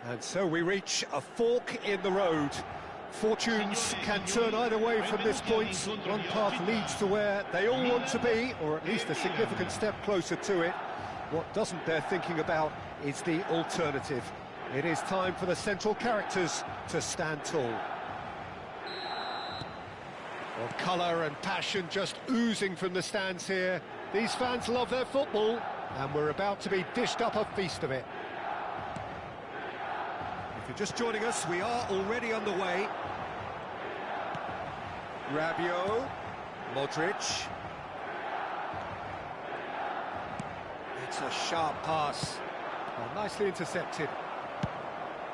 And so we reach a fork in the road. Fortunes can turn either way from this point. One path leads to where they all want to be, or at least a significant step closer to it. What doesn't bear thinking about is the alternative. It is time for the central characters to stand tall. Well, colour and passion just oozing from the stands here. These fans love their football, and we're about to be dished up a feast of it. If you're just joining us, we are already underway. Rabiot, Modric. It's a sharp pass. Well, nicely intercepted.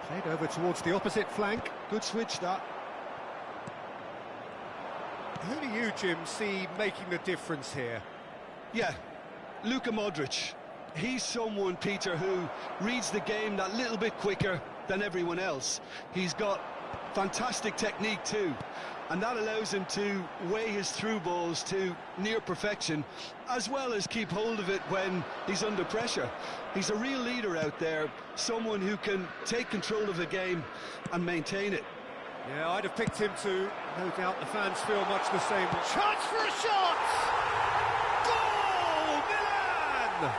Played over towards the opposite flank. Good switch, that. Who do you, Jim, see making the difference here? Yeah, Luka Modric. He's someone, Peter, who reads the game that little bit quicker than everyone else. He's got fantastic technique too, and that allows him to weigh his through balls to near perfection, as well as keep hold of it when he's under pressure. He's a real leader out there, someone who can take control of the game and maintain it. Yeah, I'd have picked him too. No doubt the fans feel much the same. Chance for a shot! Goal! Milan!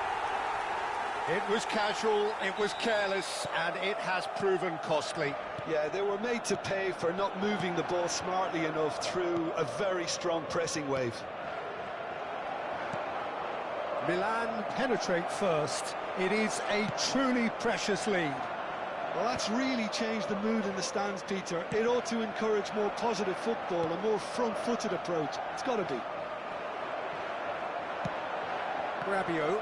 It was casual, it was careless, and it has proven costly. Yeah, they were made to pay for not moving the ball smartly enough through a very strong pressing wave. Milan penetrate first. It is a truly precious lead. Well, that's really changed the mood in the stands, Peter. It ought to encourage more positive football, a more front-footed approach. It's got to be. Rabiot.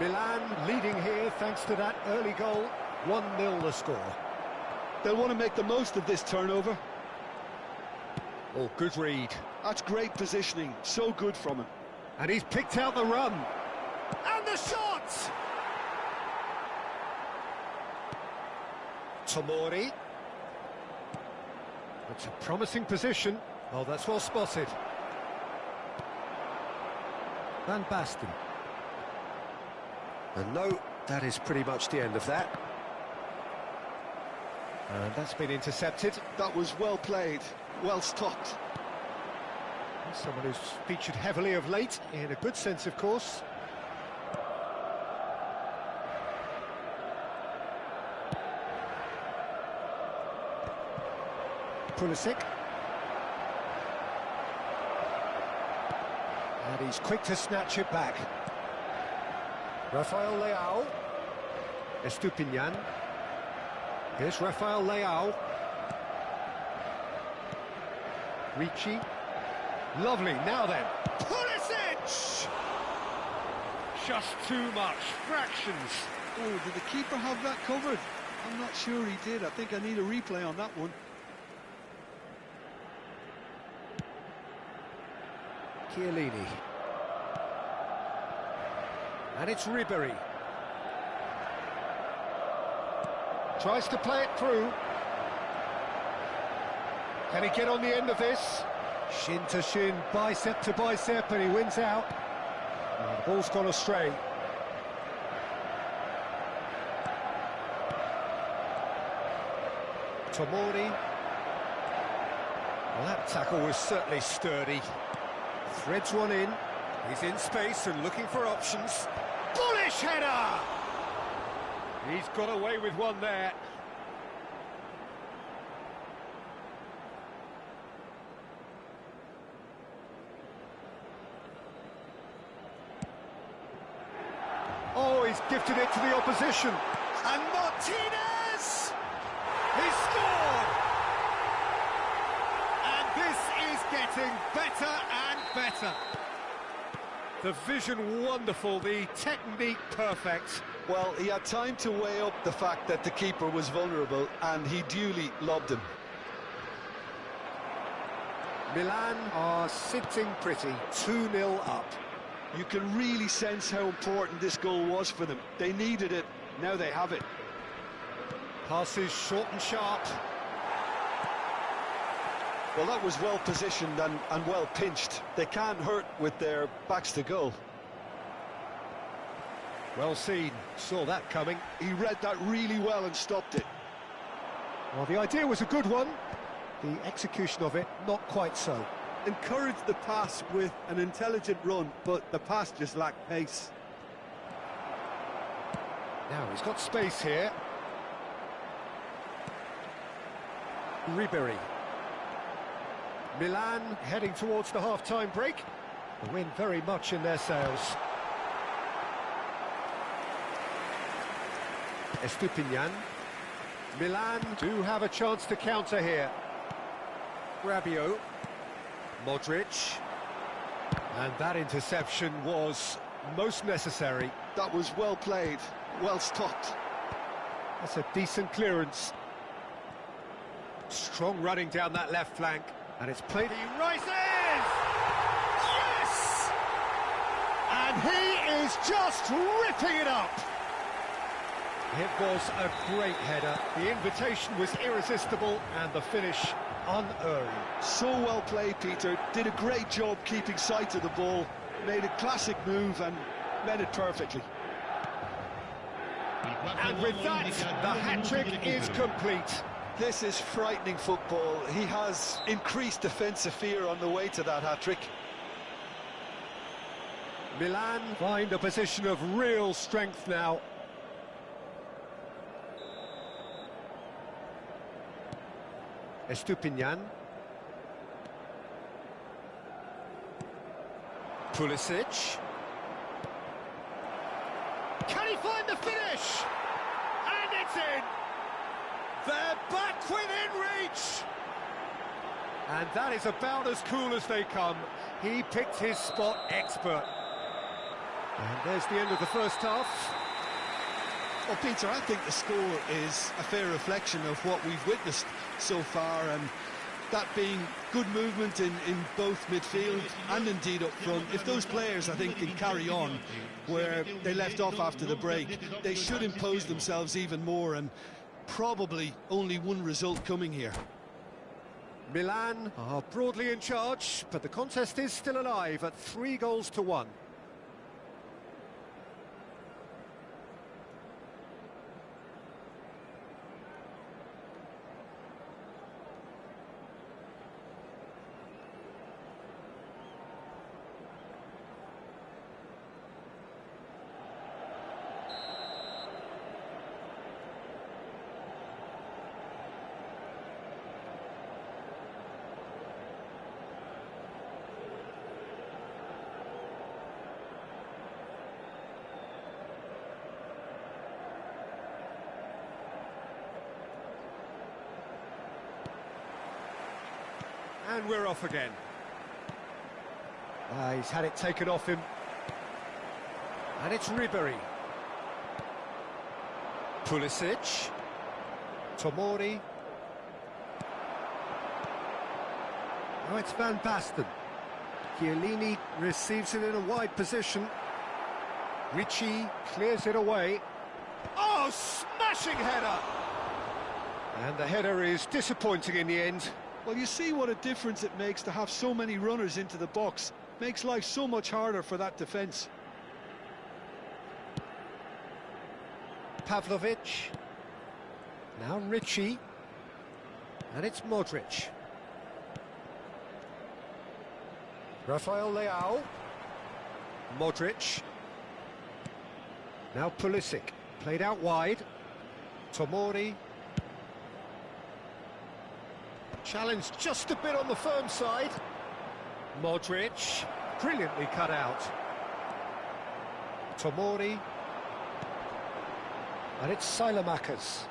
Milan leading here thanks to that early goal. 1-0 the score. They'll want to make the most of this turnover. Oh, good read. That's great positioning. So good from him. And he's picked out the run. And the shot! Tomori. It's a promising position. Oh, that's well spotted. Van Basten. And no, that is pretty much the end of that. And that's been intercepted. That was well played, well stopped. Someone who's featured heavily of late, in a good sense, of course. Pulisic. And he's quick to snatch it back. Rafael Leao. Estupinian. Here's Rafael Leao. Ricci. Lovely, now then. Pulisic! Just too much, fractions. Oh, did the keeper have that covered? I'm not sure he did. I think I need a replay on that one. Chiellini. And it's Ribery. Tries to play it through. Can he get on the end of this? Shin to shin, bicep to bicep, and he wins out. Oh, the ball's gone astray. Tomori. Well, that tackle was certainly sturdy. Threads one in. He's in space and looking for options. Bullish header! He's got away with one there. Oh, he's gifted it to the opposition. And Martinez! He scored! And this is getting better and better. The vision wonderful, the technique perfect. Well, he had time to weigh up the fact that the keeper was vulnerable, and he duly lobbed him. Milan are sitting pretty, 2-0 up. You can really sense how important this goal was for them. They needed it, now they have it. Passes short and sharp. Well, that was well positioned and well pinched. They can't hurt with their backs to goal. Well seen, saw that coming. He read that really well and stopped it. Well, the idea was a good one. The execution of it, not quite so. Encouraged the pass with an intelligent run, but the pass just lacked pace. Now he's got space here. Ribery. Milan heading towards the half-time break. The wind very much in their sails. Estupinian. Milan do have a chance to counter here. Rabiot. Modric. And that interception was most necessary. That was well played, well stopped. That's a decent clearance. Strong running down that left flank. And it's played. He rises! Yes! And he is just ripping it up. It was a great header. The invitation was irresistible and the finish unerring. So well played, Peter. Did a great job keeping sight of the ball. Made a classic move and read it perfectly. And with that, the hat-trick is complete. This is frightening football. He has increased defensive fear on the way to that hat-trick. Milan find a position of real strength now. Estupinian. Pulisic. Can he find the finish? And it's in! They're back within reach! And that is about as cool as they come. He picked his spot expert. And there's the end of the first half. Well, Peter, I think the score is a fair reflection of what we've witnessed so far, and that being good movement in both midfield and indeed up front. If those players, I think, can carry on where they left off after the break, they should impose themselves even more, and probably only one result coming here. Milan are broadly in charge, but the contest is still alive at 3-1. And we're off again. He's had it taken off him. And it's Ribery. Pulisic. Tomori. Oh, it's Van Basten. Chiellini receives it in a wide position. Ricci clears it away. Oh, smashing header! And the header is disappointing in the end. Well, you see what a difference it makes to have so many runners into the box. Makes life so much harder for that defence. Pavlovic. Now Ricci. And it's Modric. Rafael Leao. Modric. Now Pulisic. Played out wide. Tomori. Challenged just a bit on the firm side. Modric, brilliantly cut out. Tomori. And it's Sailamakers.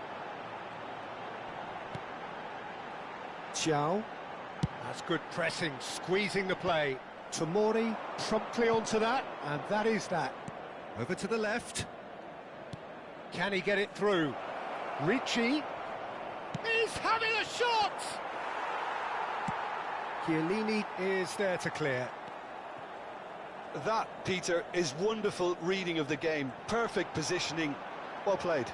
Chiao. That's good pressing, squeezing the play. Tomori promptly onto that, and that is that. Over to the left. Can he get it through? Ricci. He's having a shot! Chiellini is there to clear. That, Peter, is wonderful reading of the game. Perfect positioning. Well played.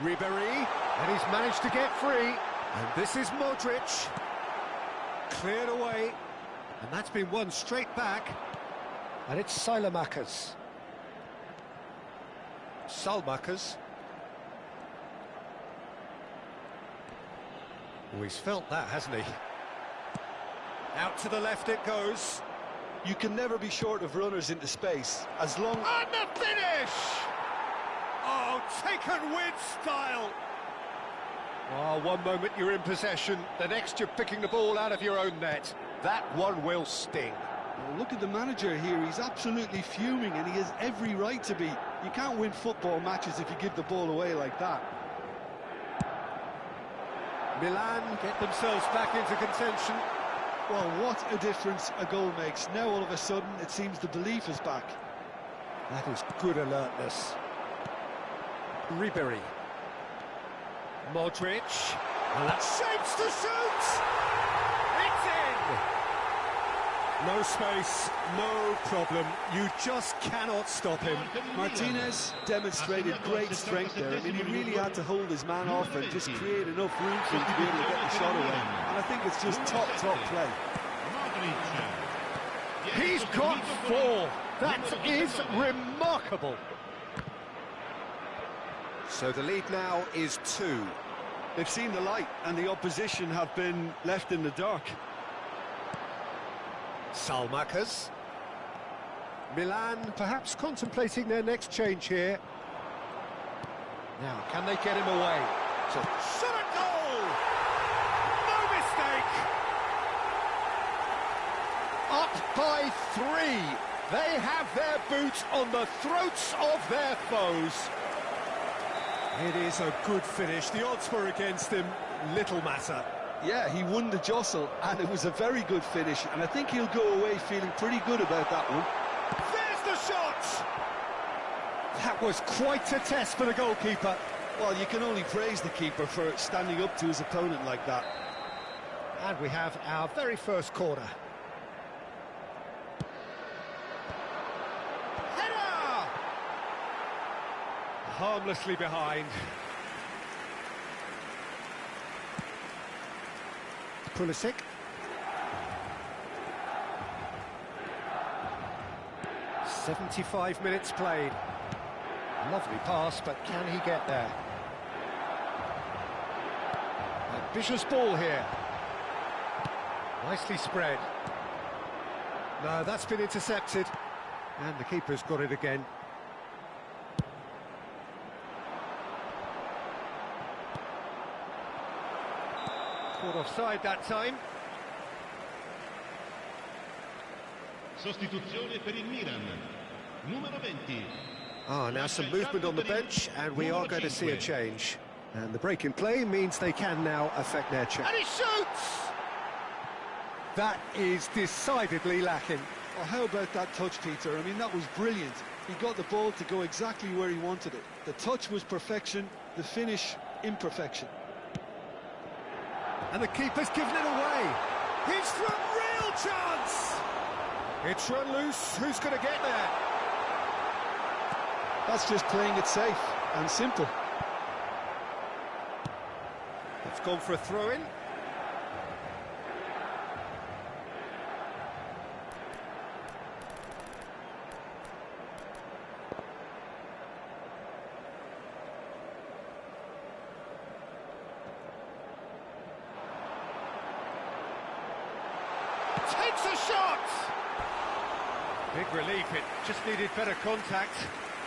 Ribery, and he's managed to get free. And this is Modric. Cleared away. And that's been won straight back. And it's Sailamakers. Salmakers. Oh, he's felt that, hasn't he? Out to the left it goes. You can never be short of runners into space, as long... And the finish! Oh, taken with style! Oh, one moment you're in possession, the next you're picking the ball out of your own net. That one will sting. Well, look at the manager here, he's absolutely fuming and he has every right to be. You can't win football matches if you give the ball away like that. Milan get themselves back into contention. Well, what a difference a goal makes. Now all of a sudden it seems the belief is back. That is good alertness. Ribery. Modric. And that shapes to shoot! It's in! No space, no problem. You just cannot stop him. Martinez demonstrated great strength there. I mean, he really had to hold his man off and just create enough room for him to be able to get the shot away. And I think it's just top play. He's got 4. That is remarkable. So the lead now is 2. They've seen the light and the opposition have been left in the dark. Salmakers. Milan perhaps contemplating their next change here. Now, can they get him away? So, shot at goal! No mistake! Up by 3. They have their boot on the throats of their foes. It is a good finish. The odds were against him. Little matter. Yeah, he won the jostle, and it was a very good finish, and I think he'll go away feeling pretty good about that one. There's the shot! That was quite a test for the goalkeeper. Well, you can only praise the keeper for standing up to his opponent like that. And we have our very first corner. Header! Harmlessly behind. Pulisic. "75 minutes played. Lovely pass, but can he get there? Ambitious ball here. Nicely spread. No, that's been intercepted. And the keeper's got it again. Caught offside that time. Sostituzione per il Milan. Numero 20. Now some movement on the bench, and we are going to see a change. And the break in play means they can now affect their change. And he shoots! That is decidedly lacking. Oh, how about that touch, Peter? I mean, that was brilliant. He got the ball to go exactly where he wanted it. The touch was perfection, the finish, imperfection. And the keeper's given it away. He's from real chance! It's run loose. Who's going to get there? That's just playing it safe and simple. It's gone for a throw-in. Takes a shot! Big relief, it just needed better contact.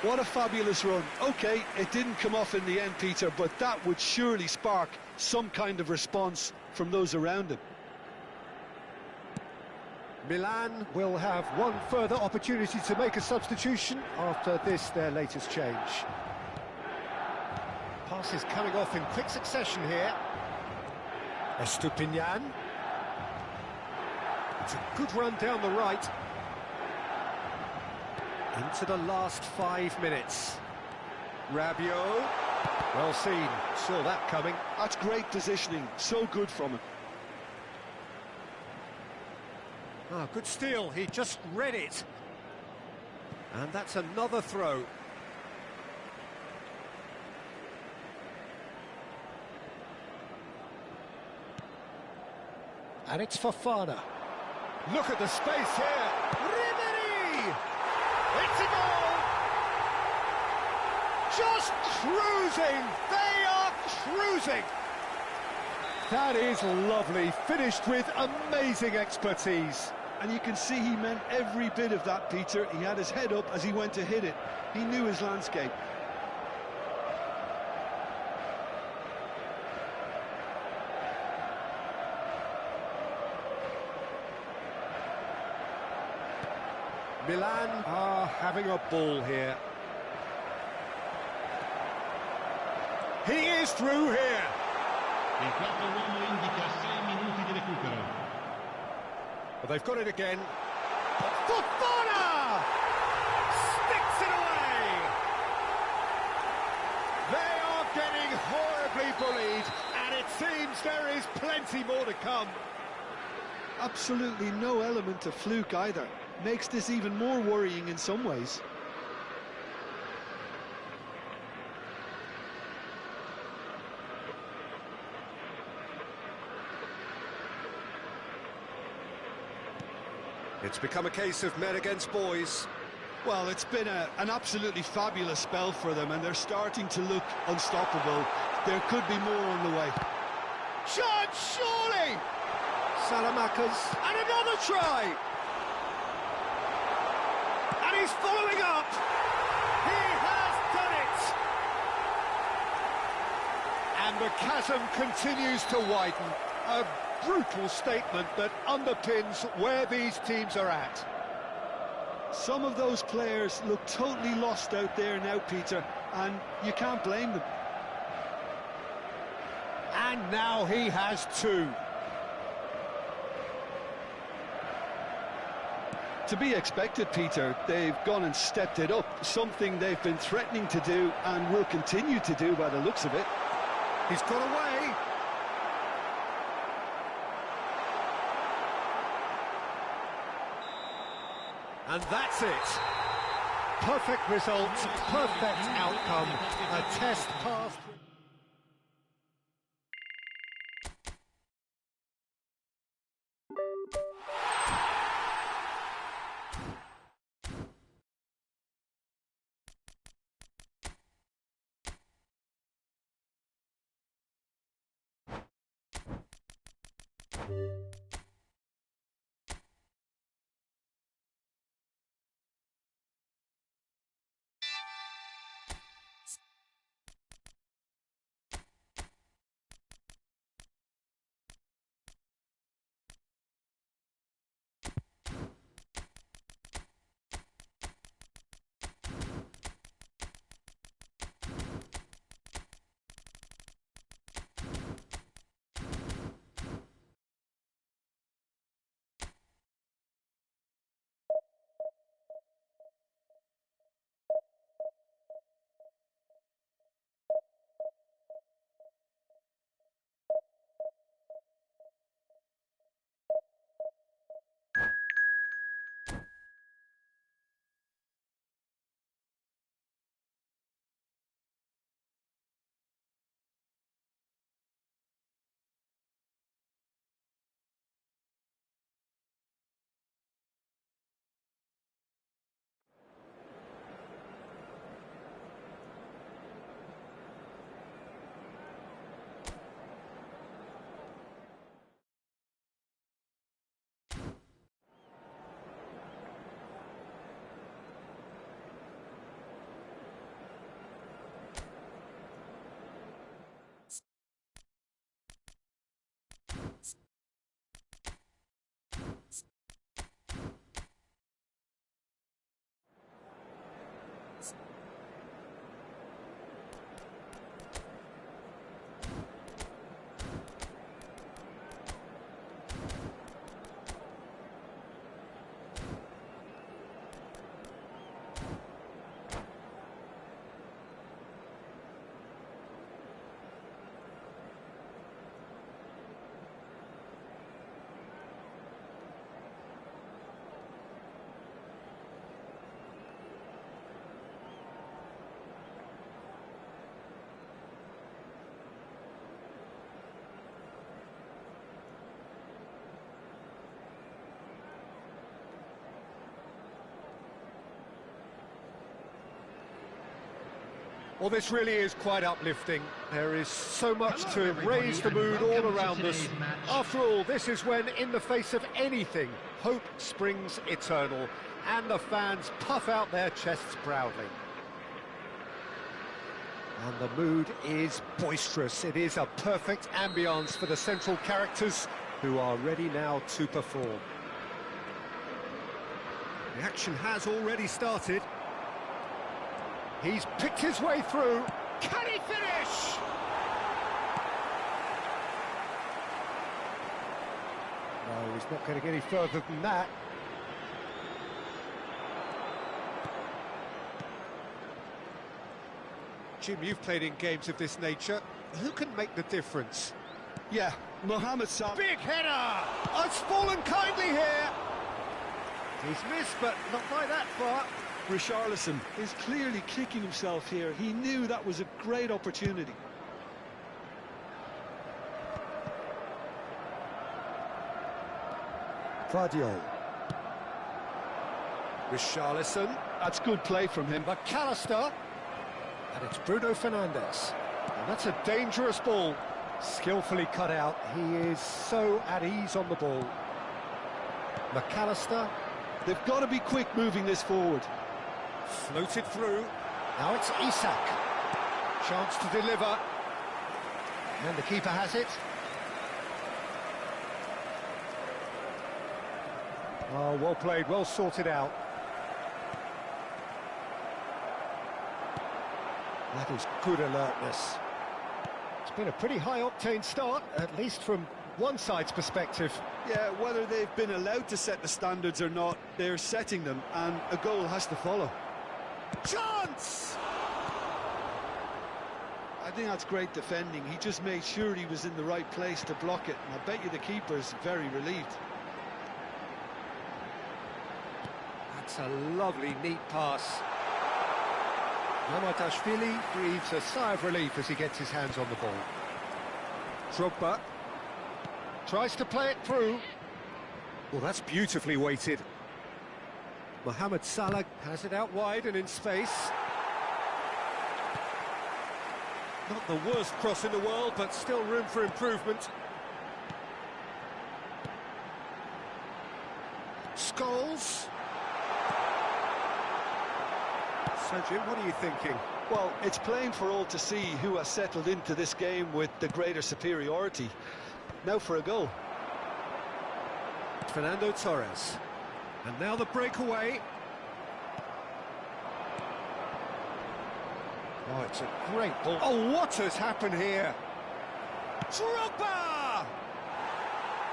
What a fabulous run. OK, it didn't come off in the end, Peter, but that would surely spark some kind of response from those around him. Milan will have one further opportunity to make a substitution after this, their latest change. Pass is coming off in quick succession here. Estupinian. It's a good run down the right. Into the last 5 minutes. Rabiot. Well seen. Saw that coming. That's great positioning. So good from him. Good steal. He just read it. And that's another throw. And it's Fofana. Look at the space here. Ribery! It's a goal! just cruising! They are cruising! That is lovely, finished with amazing expertise. And you can see he meant every bit of that, Peter. He had his head up as he went to hit it. He knew his landscape. Milan are having a ball here. He is through here. Il quarto uomo indica 6 minuti di recupero. But they've got it again. Fofana! Sticks it away! They are getting horribly bullied, and it seems there is plenty more to come. Absolutely no element of fluke either. Makes this even more worrying in some ways. It's become a case of men against boys. Well, it's been an absolutely fabulous spell for them, and they're starting to look unstoppable. There could be more on the way. Shot, surely! Salamanca's, and another try! And he's following up! He has done it! And the chasm continues to widen. A brutal statement that underpins where these teams are at. Some of those players look totally lost out there now, Peter, and you can't blame them. And now he has two. To be expected, Peter. They've gone and stepped it up, something they've been threatening to do and will continue to do by the looks of it. He's got away. And that's it. Perfect result, perfect outcome. A test passed. Well, this really is quite uplifting. There is so much to raise the mood all around us. After all, this is when, in the face of anything, hope springs eternal, and the fans puff out their chests proudly. And the mood is boisterous. It is a perfect ambience for the central characters, who are ready now to perform. The action has already started. He's picked his way through. Can he finish? No, he's not going to get any further than that. Jim, you've played in games of this nature. Who can make the difference? Yeah, Mohamed Salah. Big header! Oh, it's fallen kindly here. He's missed, but not by that far. Richarlison is clearly kicking himself here. He knew that was a great opportunity. Guardiola. Richarlison. That's good play from him. McAllister. And it's Bruno Fernandes. And that's a dangerous ball. Skillfully cut out. He is so at ease on the ball. McAllister. They've got to be quick moving this forward. Floated through. Now it's Isak. Chance to deliver. And the keeper has it. Oh, well played, well sorted out. That is good alertness. It's been a pretty high-octane start, at least from one side's perspective. Yeah, whether they've been allowed to set the standards or not, they're setting them, and a goal has to follow. Chance! I think that's great defending. He just made sure he was in the right place to block it, and I bet you the keeper's very relieved. That's a lovely, neat pass. Mamardashvili breathes a sigh of relief as he gets his hands on the ball. Drogba tries to play it through. Well, that's beautifully weighted. Mohamed Salah has it out wide and in space. Not the worst cross in the world, but still room for improvement. Scholes. So, Jim, what are you thinking? Well, it's plain for all to see who has settled into this game with the greater superiority. Now for a goal. Fernando Torres. And now the breakaway. Oh, it's a great ball. Oh, what has happened here? Drogba!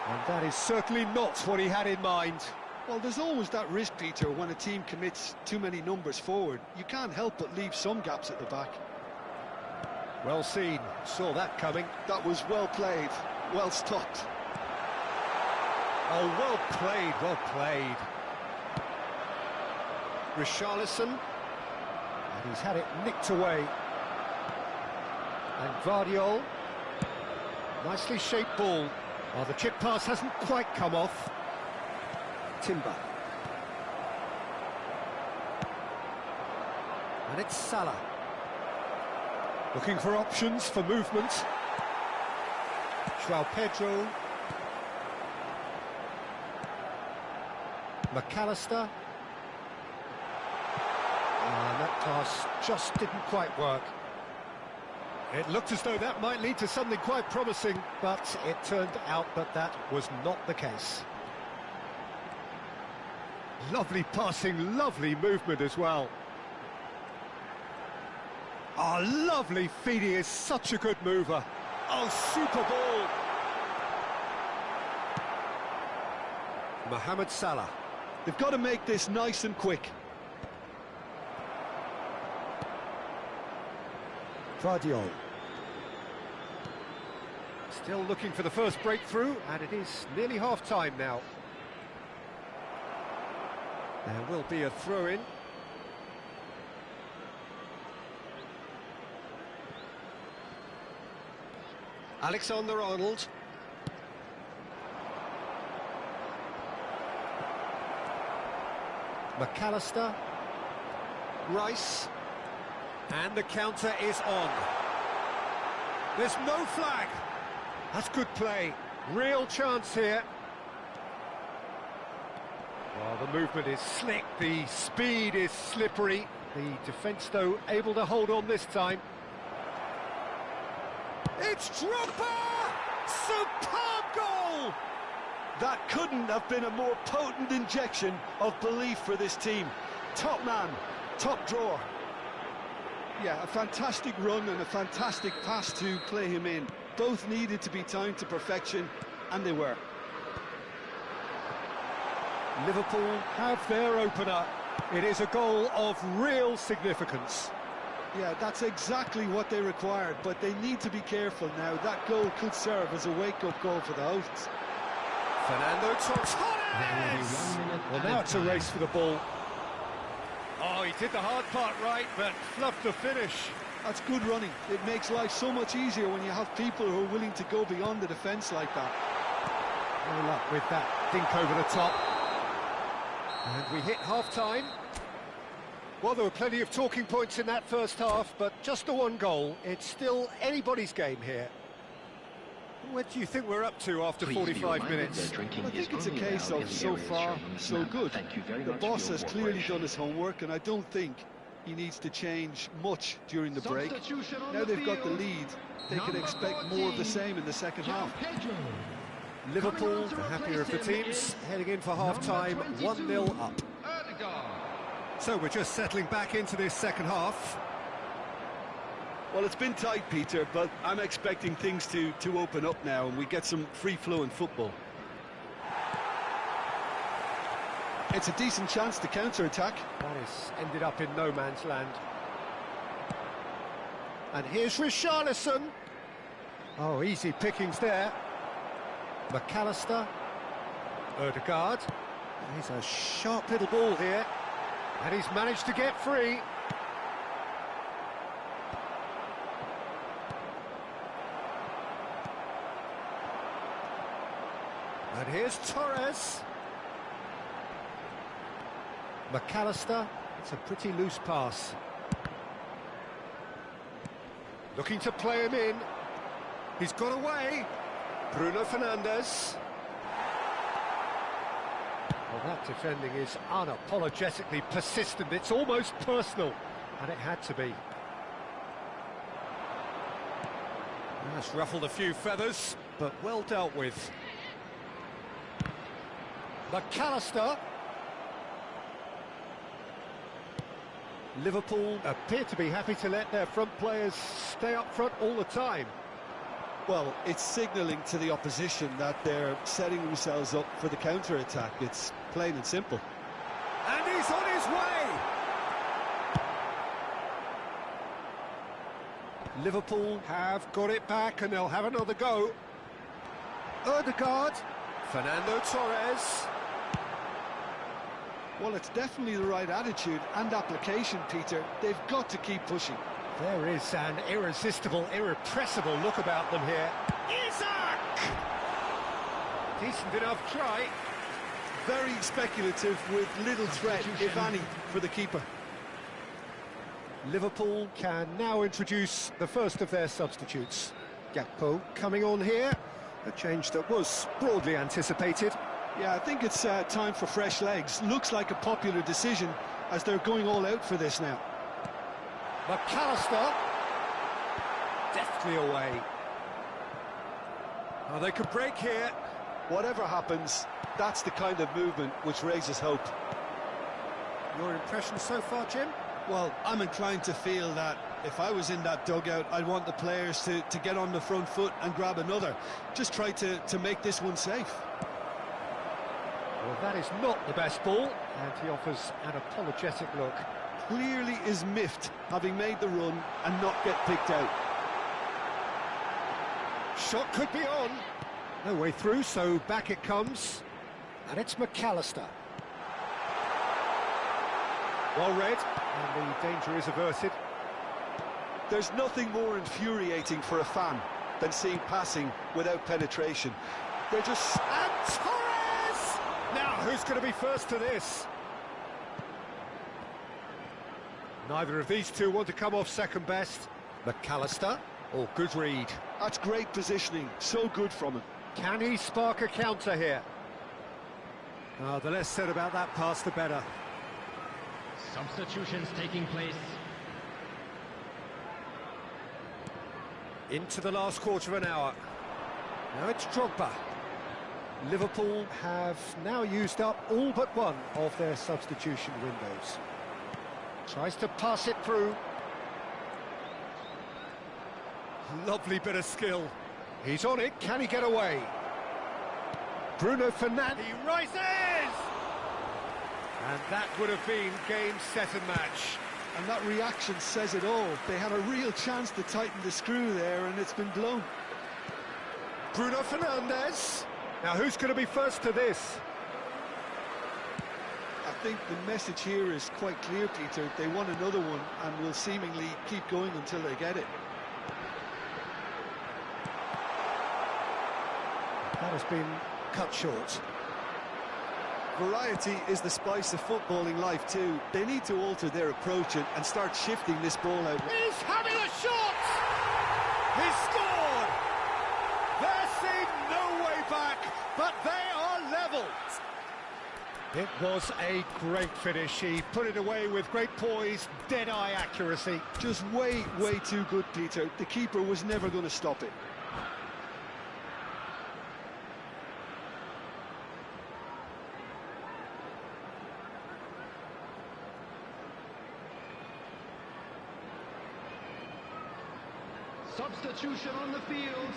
And that is certainly not what he had in mind. Well, there's always that risk, Peter, when a team commits too many numbers forward. You can't help but leave some gaps at the back. Well seen. Saw that coming. That was well played, well stopped. Oh, well played, well played. Richarlison. And he's had it nicked away. And Guardiola. Nicely shaped ball. Oh, the chip pass hasn't quite come off. Timber. And it's Salah. Looking for options for movement. João Pedro. McAllister. And that pass just didn't quite work. It looked as though that might lead to something quite promising, but it turned out that was not the case. Lovely passing, lovely movement as well. Oh, lovely feed, he is such a good mover. Oh, super ball. Mohamed Salah. They've got to make this nice and quick. Guardiola. Still looking for the first breakthrough, and it is nearly half-time now. There will be a throw-in. Alexander-Arnold. McAllister. Rice. And the counter is on. There's no flag. That's good play. Real chance here. Well, the movement is slick, the speed is slippery. The defence, though, able to hold on this time. It's Drogba! Superb goal! That couldn't have been a more potent injection of belief for this team. Top man, top drawer. Yeah, a fantastic run and a fantastic pass to play him in. Both needed to be timed to perfection, and they were. Liverpool have their opener. It is a goal of real significance. Yeah, that's exactly what they required, but they need to be careful now. That goal could serve as a wake-up call for the hosts. Fernando Torres! Well, now it's a race for the ball. Oh, he did the hard part right, but fluffed the finish. That's good running. It makes life so much easier when you have people who are willing to go beyond the defence like that. No luck with that dink over the top. And we hit half-time. Well, there were plenty of talking points in that first half, but just the one goal. It's still anybody's game here. What do you think we're up to after 45 minutes? I think it's a case of so far, so good. The boss has clearly done his homework, and I don't think he needs to change much during the break. Now they've got the lead, they can expect more of the same in the second half. Liverpool, the happier of the teams, heading in for half-time, 1-0 up. So we're just settling back into this second half. Well, it's been tight, Peter, but I'm expecting things to open up now and we get some free-flowing football. It's a decent chance to counter-attack. That has ended up in no man's land. And here's Richarlison. Oh, easy pickings there. McAllister. Ødegaard. He's a sharp little ball here. And he's managed to get free. And here's Torres. McAllister. It's a pretty loose pass. Looking to play him in. He's got away. Bruno Fernandes. Well, that defending is unapologetically persistent. It's almost personal, and it had to be. That's ruffled a few feathers, but well dealt with. McAllister. Liverpool appear to be happy to let their front players stay up front all the time. Well, it's signalling to the opposition that they're setting themselves up for the counter-attack. It's plain and simple. And he's on his way! Liverpool have got it back and they'll have another go. Ødegaard. Fernando Torres. Well, it's definitely the right attitude and application, Peter. They've got to keep pushing. There is an irresistible, irrepressible look about them here. Isaac! Decent enough try. Very speculative with little threat, if any, for the keeper. Liverpool can now introduce the first of their substitutes. Gakpo coming on here. A change that was broadly anticipated. Yeah, I think it's time for fresh legs. Looks like a popular decision as they're going all out for this now. McAllister. Deftly away. Oh, they could break here. Whatever happens, that's the kind of movement which raises hope. Your impression so far, Jim? Well, I'm inclined to feel that if I was in that dugout, I'd want the players to get on the front foot and grab another. Just try to make this one safe. Well, that is not the best ball, and he offers an apologetic look. Clearly is miffed, having made the run and not get picked out. Shot could be on. No way through, so back it comes. And it's McAllister. Well read, and the danger is averted. There's nothing more infuriating for a fan than seeing passing without penetration. They're just... And Torres! Now, who's going to be first to this? Neither of these two want to come off second best. McAllister. Oh, good read. That's great positioning, so good from him. Can he spark a counter here? Oh, the less said about that pass, the better. Substitutions taking place. Into the last quarter of an hour. Now it's Drogba. Liverpool have now used up all but one of their substitution windows. Tries to pass it through. Lovely bit of skill. He's on it, can he get away? Bruno Fernandes, he rises! And that would have been game, set and match. And that reaction says it all. They had a real chance to tighten the screw there, and it's been blown. Bruno Fernandes. Now who's going to be first to this? I think the message here is quite clear, Peter. They want another one and will seemingly keep going until they get it. That has been cut short. Variety is the spice of footballing life too. They need to alter their approach and start shifting this ball out. He's having a shot! He's scored! There seemed no way back, but they are level. It was a great finish. He put it away with great poise, dead-eye accuracy. Just way too good, Peter. The keeper was never going to stop it. Substitution on the field.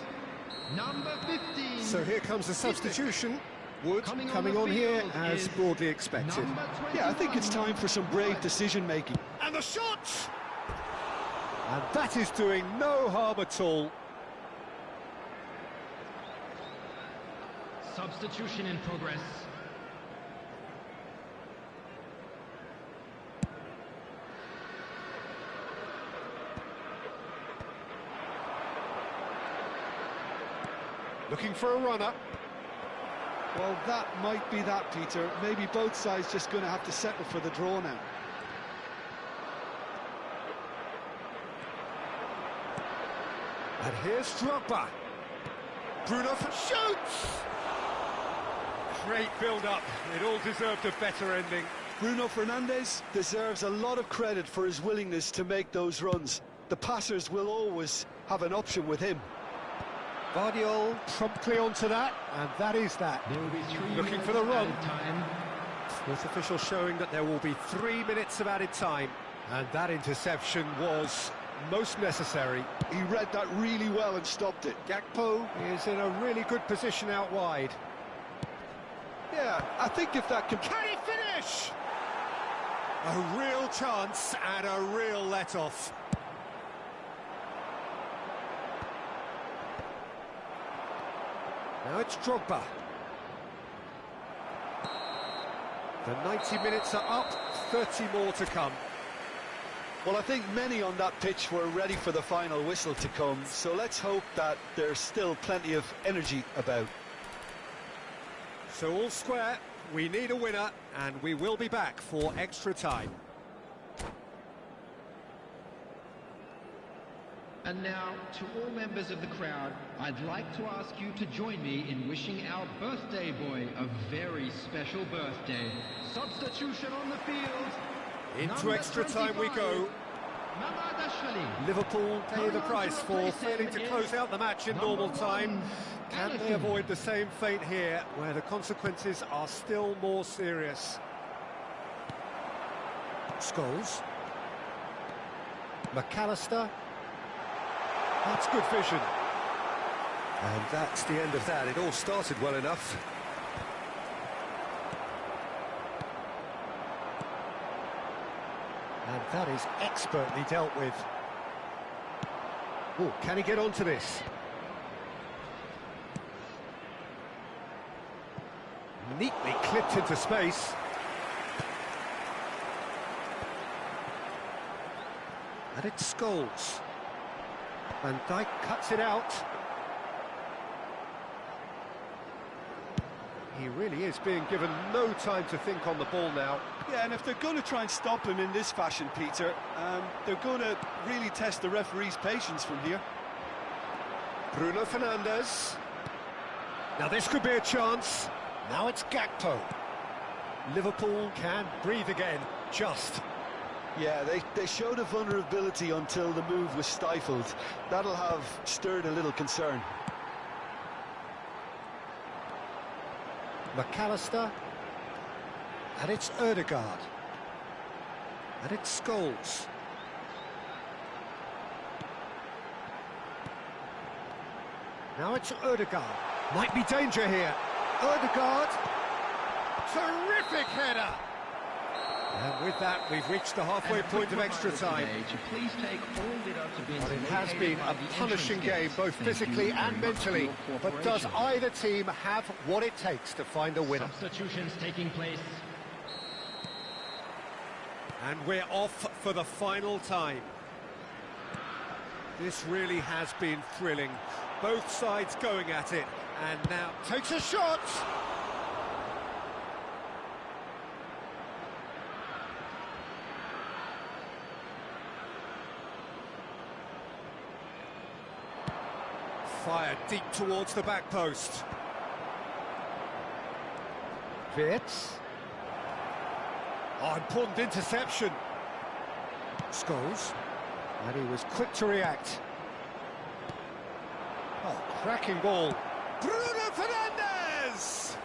Number 15. So here comes the substitution. Wood coming on here as broadly expected. Yeah, I think it's time for some brave decision-making. And the shot! And that is doing no harm at all. Substitution in progress. Looking for a runner. Well, that might be that, Peter. Maybe both sides just going to have to settle for the draw now. And here's Drogba. Bruno shoots! Great build-up. It all deserved a better ending. Bruno Fernandes deserves a lot of credit for his willingness to make those runs. The passers will always have an option with him. Guardiola promptly onto that, and that is that. There will be 3 Looking for the run. time. With official showing that there will be 3 minutes of added time, and that interception was most necessary. He read that really well and stopped it. Gakpo is in a really good position out wide. Yeah, I think if that can... Can he finish? A real chance and a real let-off. Now it's Drogba. The 90 minutes are up, 30 more to come. Well, I think many on that pitch were ready for the final whistle to come, so let's hope that there's still plenty of energy about. So all square, we need a winner, and we will be back for extra time. And now, to all members of the crowd, I'd like to ask you to join me in wishing our birthday boy a very special birthday. Substitution on the field. Into extra time we go. Liverpool pay the price for failing to close out the match in normal time. Can they avoid the same fate here, where the consequences are still more serious? Scholes. McAllister. That's good vision. And that's the end of that. It all started well enough. And that is expertly dealt with. Oh, can he get onto this? Neatly clipped into space. And it's Scholes. Van Dijk cuts it out. He really is being given no time to think on the ball now. Yeah, and if they're going to try and stop him in this fashion, Peter, they're going to really test the referee's patience from here. Bruno Fernandes. Now this could be a chance. Now it's Gakpo. Liverpool can breathe again, just. Yeah, they showed a vulnerability until the move was stifled. That'll have stirred a little concern. McAllister. And it's Ødegaard. And it's Scholes. Now it's Ødegaard. Might be danger here. Ødegaard. Terrific header! And with that, we've reached the halfway point of extra time. But it has been a punishing game, both physically and mentally. But does either team have what it takes to find a winner? Substitutions taking place. And we're off for the final time. This really has been thrilling. Both sides going at it. And now takes a shot! Fired deep towards the back post. Wirtz. Oh, important interception. Scholes. And he was quick to react. Oh, cracking ball. Bruno Fernandes!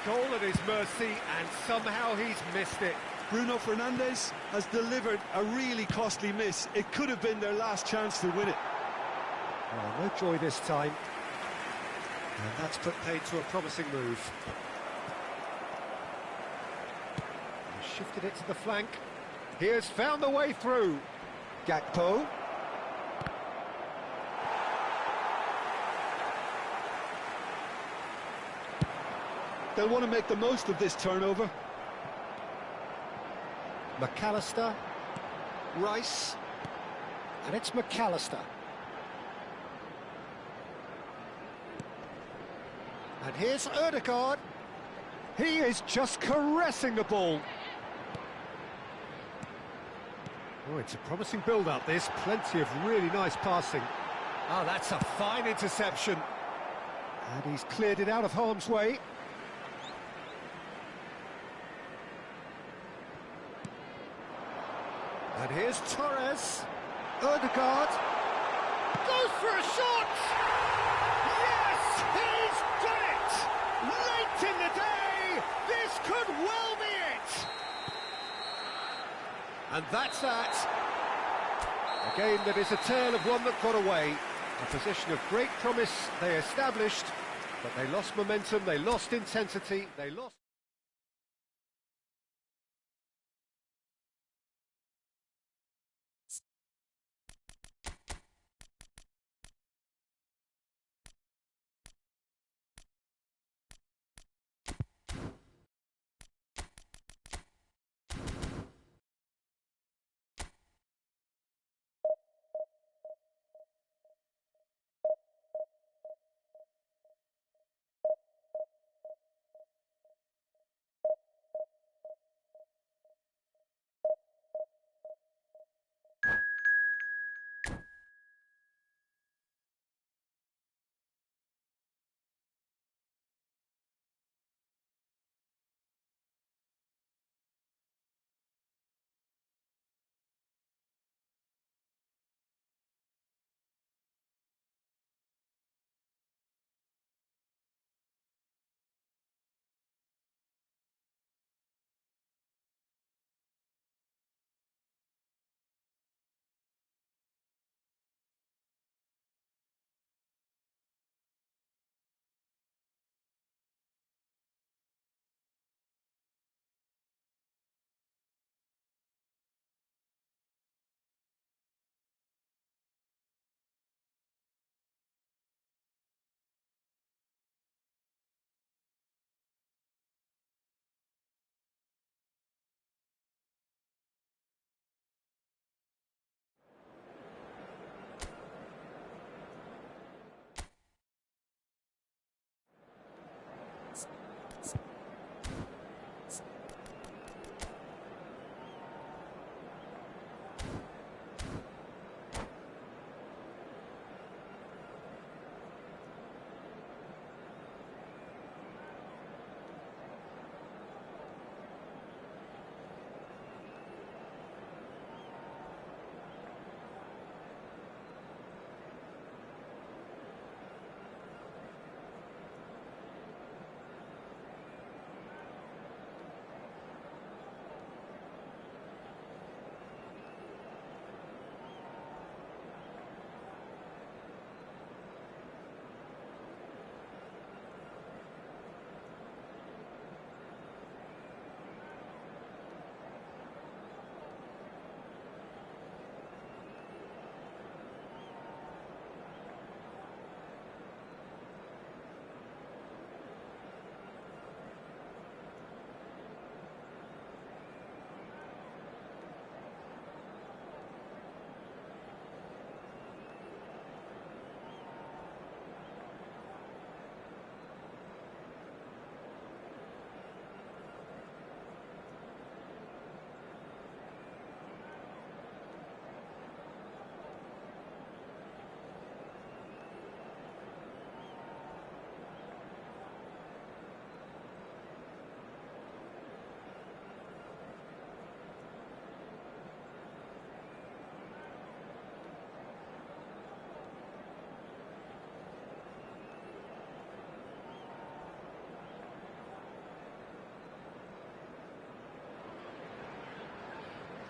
Goal at his mercy, and somehow he's missed it. Bruno Fernandes has delivered a really costly miss. It could have been their last chance to win it. Oh, no joy this time. And that's put paid to a promising move. He shifted it to the flank. He has found the way through. Gakpo. They'll want to make the most of this turnover. McAllister. Rice. And it's McAllister. And here's Ødegaard. He is just caressing the ball. Oh, it's a promising build-up, this. Plenty of really nice passing. Oh, that's a fine interception. And he's cleared it out of harm's way. And here's Torres. Ødegaard. Goes for a shot! Yes, he's done it! Late in the day, this could well be it! And that's that. A game that is a tale of one that got away. A position of great promise they established, but they lost momentum, they lost intensity, they lost...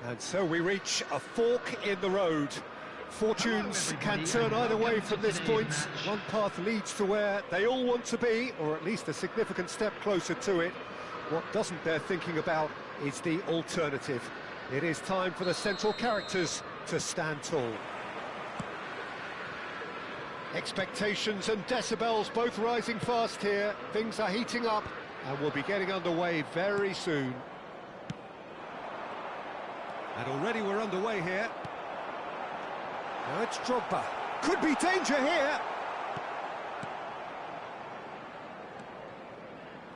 And so we reach a fork in the road. Fortunes can turn either way from this point. One path leads to where they all want to be, or at least a significant step closer to it. What doesn't bear thinking about is the alternative. It is time for the central characters to stand tall. Expectations and decibels both rising fast here. Things are heating up and we'll be getting underway very soon. And already we're underway here. Now it's Drogba. Could be danger here.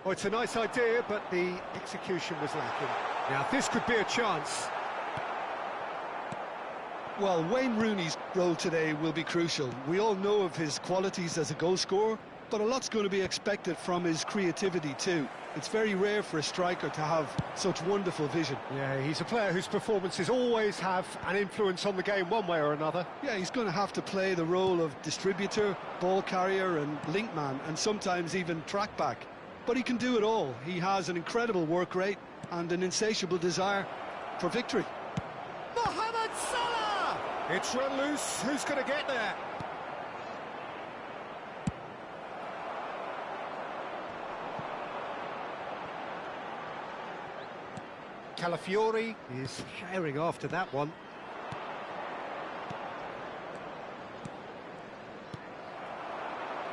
Oh, it's a nice idea, but the execution was lacking. Now this could be a chance. Well, Wayne Rooney's role today will be crucial. We all know of his qualities as a goal scorer, but a lot's going to be expected from his creativity too. It's very rare for a striker to have such wonderful vision. Yeah, he's a player whose performances always have an influence on the game one way or another. Yeah, he's going to have to play the role of distributor, ball carrier and link man, and sometimes even track back. But he can do it all. He has an incredible work rate and an insatiable desire for victory. Mohamed Salah! It's run loose. Who's going to get there? Calafiori is herring after that one.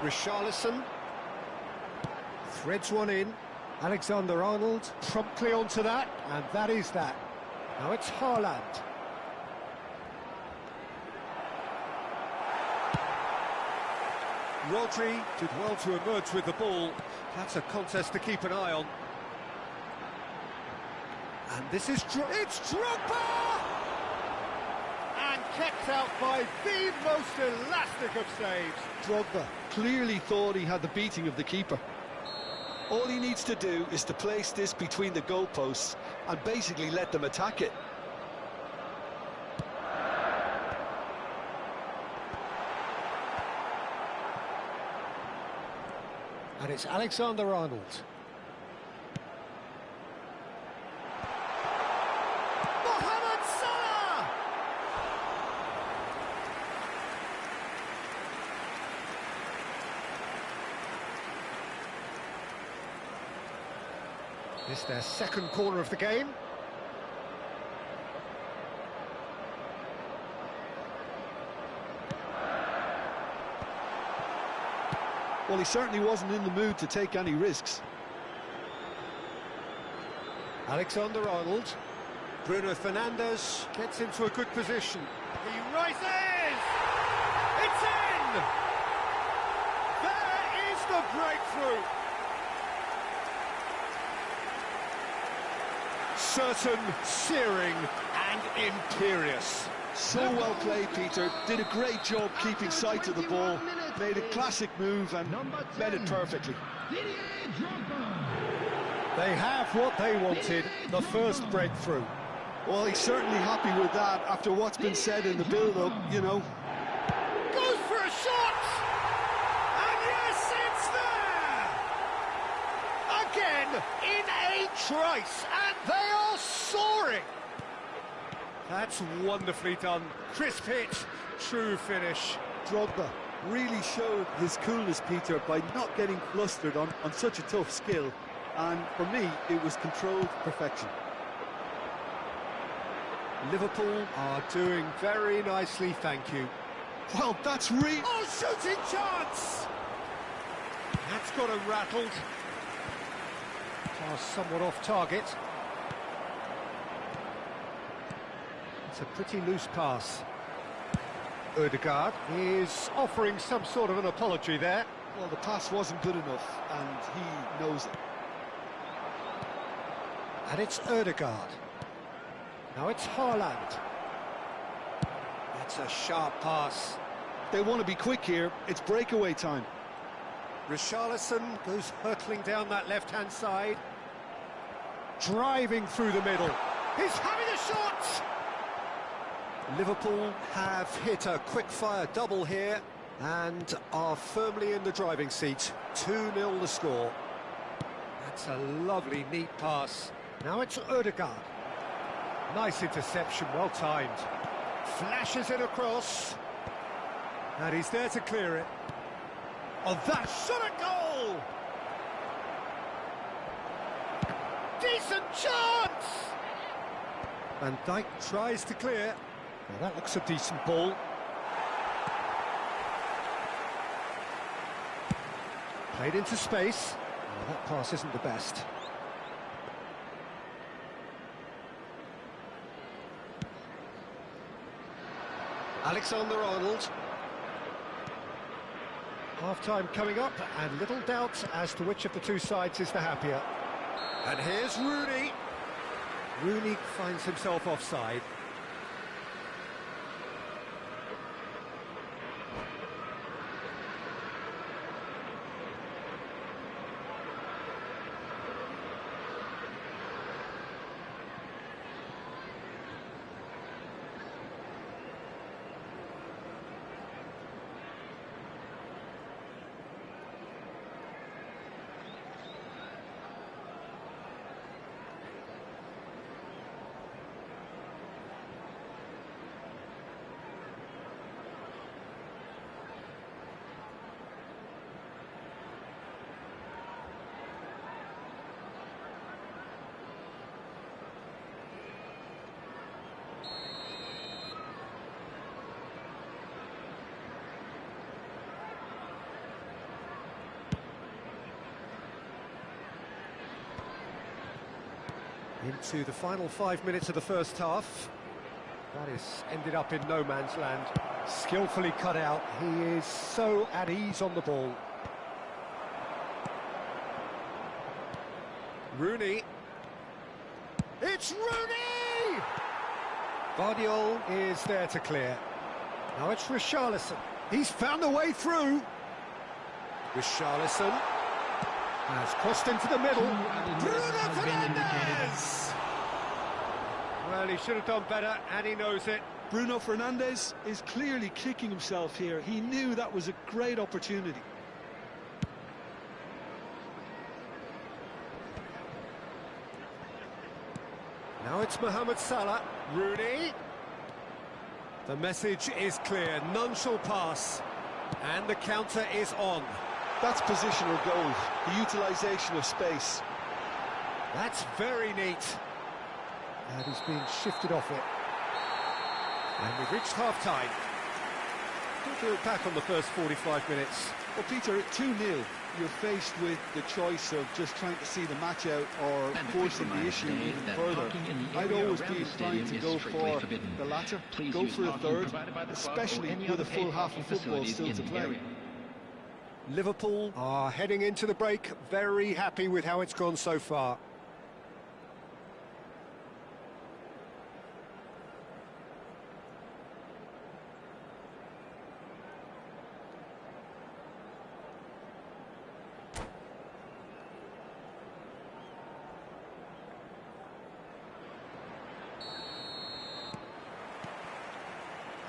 Richarlison threads one in. Alexander-Arnold promptly onto that, and that is that. Now it's Haaland. Rodri did well to emerge with the ball. That's a contest to keep an eye on. And this is it's Drogba! And kept out by the most elastic of saves. Drogba clearly thought he had the beating of the keeper. All he needs to do is to place this between the goalposts and basically let them attack it. And it's Alexander-Arnold. Mohamed Salah! This is their second corner of the game. Well, he certainly wasn't in the mood to take any risks. Alexander-Arnold. Bruno Fernandes gets into a good position. He rises! It's in! There is the breakthrough! Certain, searing and imperious. So well played, Peter. Did a great job keeping sight of the ball. Made a classic move and met it perfectly. They have what they wanted, the first breakthrough. Well, he's certainly happy with that after what's been said in the build-up, you know. Goes for a shot! And yes, it's there! Again, in a trice, and they are soaring! That's wonderfully done. Crisp hit, true finish. Drogba really showed his coolness, Peter, by not getting flustered on such a tough skill. And for me, it was controlled perfection. Liverpool are doing very nicely, thank you. Well, that's Oh, shooting chance! That's got him rattled. Pass somewhat off target. It's a pretty loose pass. Ødegaard is offering some sort of an apology there. Well, the pass wasn't good enough, and he knows it. And it's Ødegaard. Now it's Haaland. That's a sharp pass. They want to be quick here. It's breakaway time. Richarlison goes hurtling down that left-hand side. Driving through the middle. He's having a shot! Liverpool have hit a quick-fire double here and are firmly in the driving seat. 2-0 the score. That's a lovely, neat pass. Now it's Ødegaard. Nice interception, well timed. Flashes it across. And he's there to clear it. Oh, that shot at goal! Decent chance! Van Dijk tries to clear. Well, that looks a decent ball. Played into space. Well, that pass isn't the best. Alexander-Arnold. Half-time coming up, and little doubt as to which of the two sides is the happier. And here's Rooney. Rooney finds himself offside. Into the final 5 minutes of the first half. That is ended up in no man's land. Skillfully cut out. He is so at ease on the ball. Rooney. It's Rooney! Guardiola is there to clear. Now it's Richarlison. He's found a way through. Richarlison has crossed into the middle. Bruno Fernandes! Well, he should have done better, and he knows it. Bruno Fernandes is clearly kicking himself here. He knew that was a great opportunity. Now it's Mohamed Salah. Rooney. The message is clear. None shall pass. And the counter is on. That's positional goal, the utilisation of space. That's very neat. And he's being shifted off it. And we've reached half-time. We'll do it back on the first 45 minutes. Well, Peter, at 2-0, you're faced with the choice of just trying to see the match out or forcing the issue even further. I'd always be inclined to go for the latter, go for a third, especially with a full half of football still to play. Liverpool are heading into the break, very happy with how it's gone so far.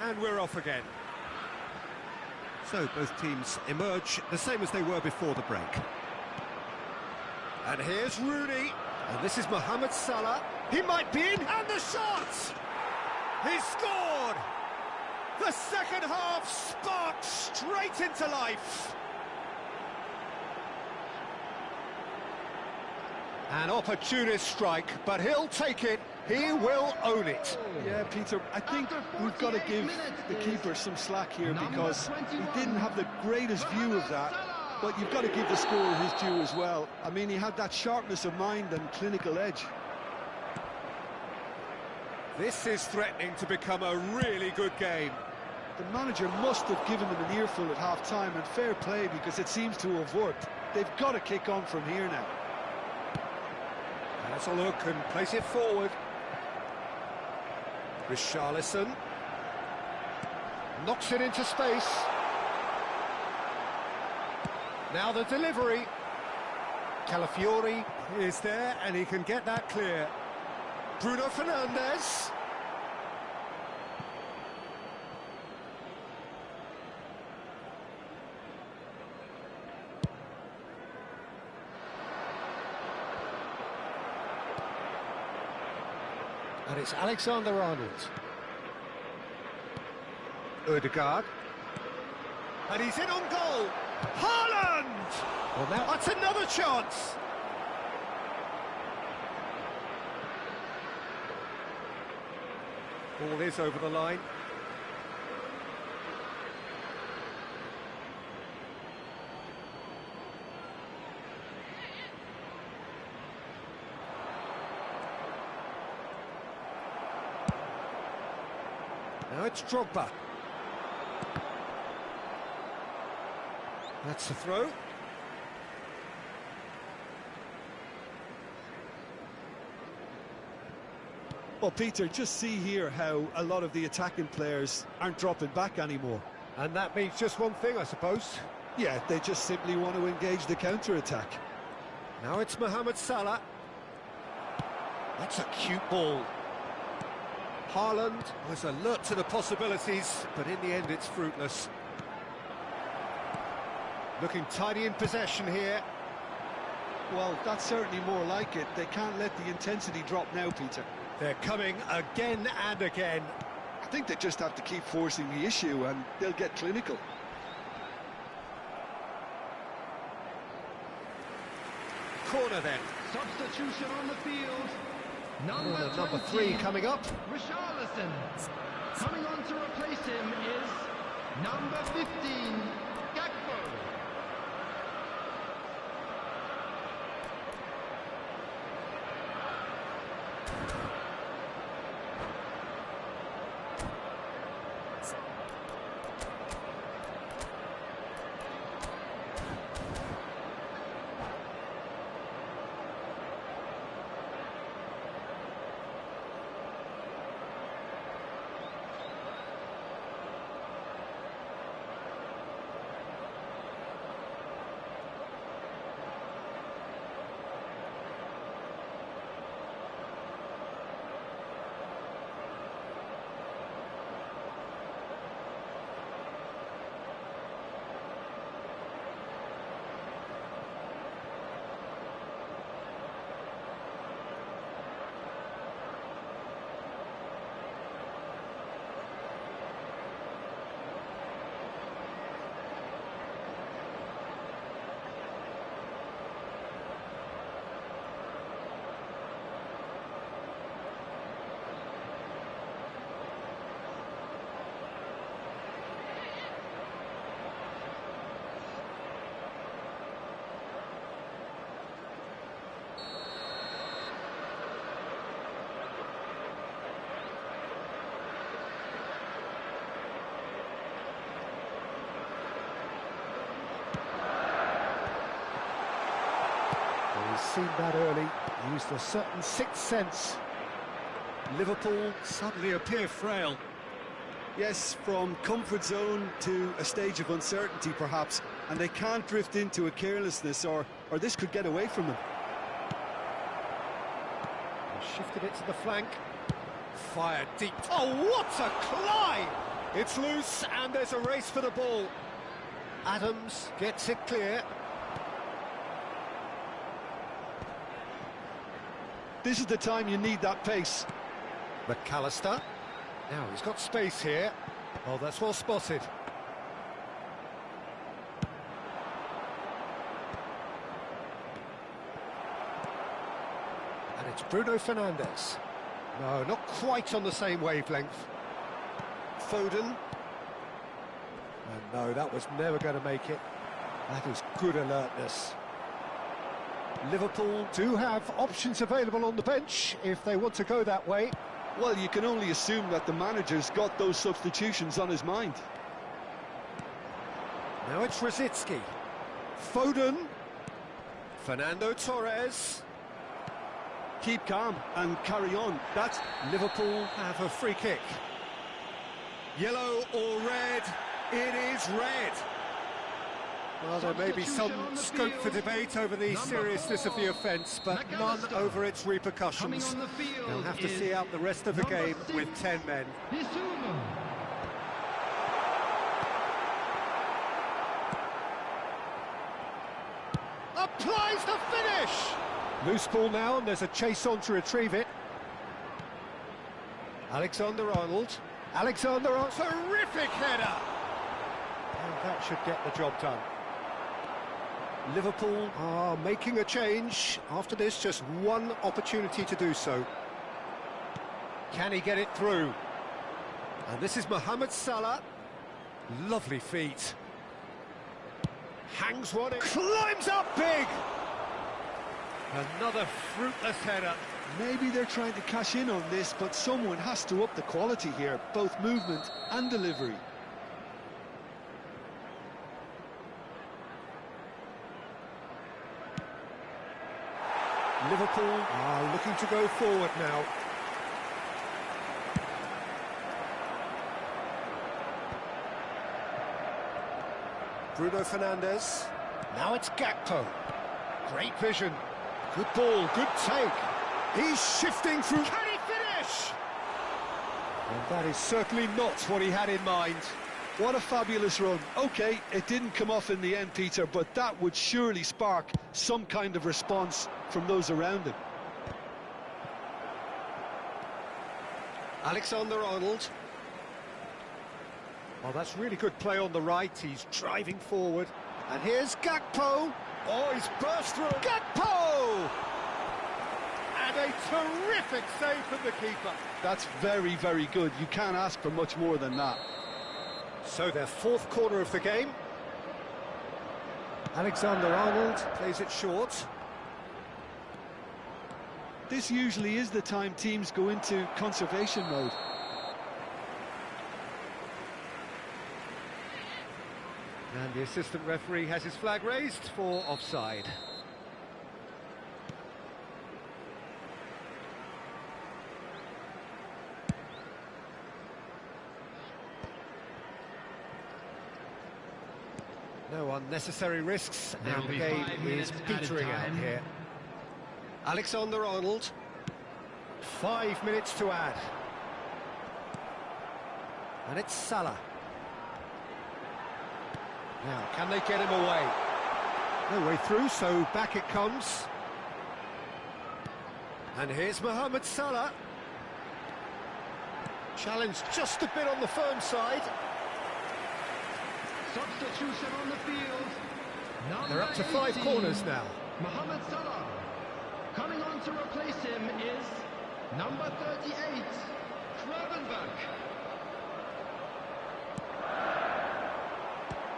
And we're off again. So both teams emerge the same as they were before the break. And here's Rooney. And this is Mohamed Salah. He might be in, and the shot! He's scored! The second half sparked straight into life. An opportunist strike, but he'll take it. He will own it. Yeah, Peter, I think we've got to give the keeper some slack here because he didn't have the greatest view of that, but you've got to give the scorer his due as well. I mean, he had that sharpness of mind and clinical edge. This is threatening to become a really good game. The manager must have given them an earful at half-time, and fair play because it seems to have worked. They've got to kick on from here now. Has a look and place it forward. Richarlison knocks it into space. Now the delivery. Calafiori is there and he can get that clear. Bruno Fernandes. And it's Alexander-Arnold. Ødegaard. And he's in on goal. Haaland! Well, now that's another chance. Ball is over the line. Now it's Drogba. That's a throw. Well, Peter, just see here how a lot of the attacking players aren't dropping back anymore. And that means just one thing, I suppose. Yeah, they just simply want to engage the counter-attack. Now it's Mohamed Salah. That's a cute ball. Haaland was alert to the possibilities, but in the end it's fruitless. Looking tidy in possession here. Well, that's certainly more like it. They can't let the intensity drop now, Peter. They're coming again and again. I think they just have to keep forcing the issue and they'll get clinical. Corner then. Substitution on the field. Number 3 coming up. Richarlison. Coming on to replace him is number 15, Gakpo. He's seen that early, used a certain sixth sense. Liverpool suddenly appear frail. Yes, from comfort zone to a stage of uncertainty perhaps, and they can't drift into a carelessness or this could get away from them. He shifted it to the flank. Fired deep. Oh, what a climb! It's loose and there's a race for the ball. Adams gets it clear. This is the time you need that pace. McAllister. Now he's got space here. Oh, that's well spotted. And it's Bruno Fernandes. No, not quite on the same wavelength. Foden. And no, that was never going to make it. That is good alertness. Liverpool do have options available on the bench if they want to go that way. Well, you can only assume that the manager's got those substitutions on his mind. Now it's Rosicky. Foden. Fernando Torres. Keep calm and carry on. That's Liverpool have a free kick. Yellow or red? It is red. Well, there may be some scope for debate over the seriousness of the offence, but none over its repercussions. They'll have to see out the rest of the game with 10 men. Applies the finish! Loose ball now, and there's a chase on to retrieve it. Alexander-Arnold. Alexander-Arnold, terrific header! And that should get the job done. Liverpool are making a change. After this, just one opportunity to do so. Can he get it through? And this is Mohamed Salah. Lovely feet. Hangs one in. Climbs up big! Another fruitless header. Maybe they're trying to cash in on this, but someone has to up the quality here, both movement and delivery. Liverpool are looking to go forward now. Bruno Fernandes. Now it's Gakpo. Great vision. Good ball, good take. He's shifting through. Can he finish? And that is certainly not what he had in mind. What a fabulous run. OK, it didn't come off in the end, Peter, but that would surely spark some kind of response from those around him. Alexander-Arnold. Oh, that's really good play on the right. He's driving forward. And here's Gakpo. Oh, he's burst through. Gakpo! And a terrific save from the keeper. That's very, very good. You can't ask for much more than that. So their fourth corner of the game. Alexander-Arnold plays it short. This usually is the time teams go into conservation mode. And the assistant referee has his flag raised for offside. No unnecessary risks, and the game is petering out here. Alexander-Arnold. 5 minutes to add. And it's Salah. Now, can they get him away? No way through, so back it comes. And here's Mohamed Salah. Challenge just a bit on the firm side. Substitution on the field. They're up to 5 corners now. Mohamed Salah. Coming on to replace him is number 38, Gravenberch.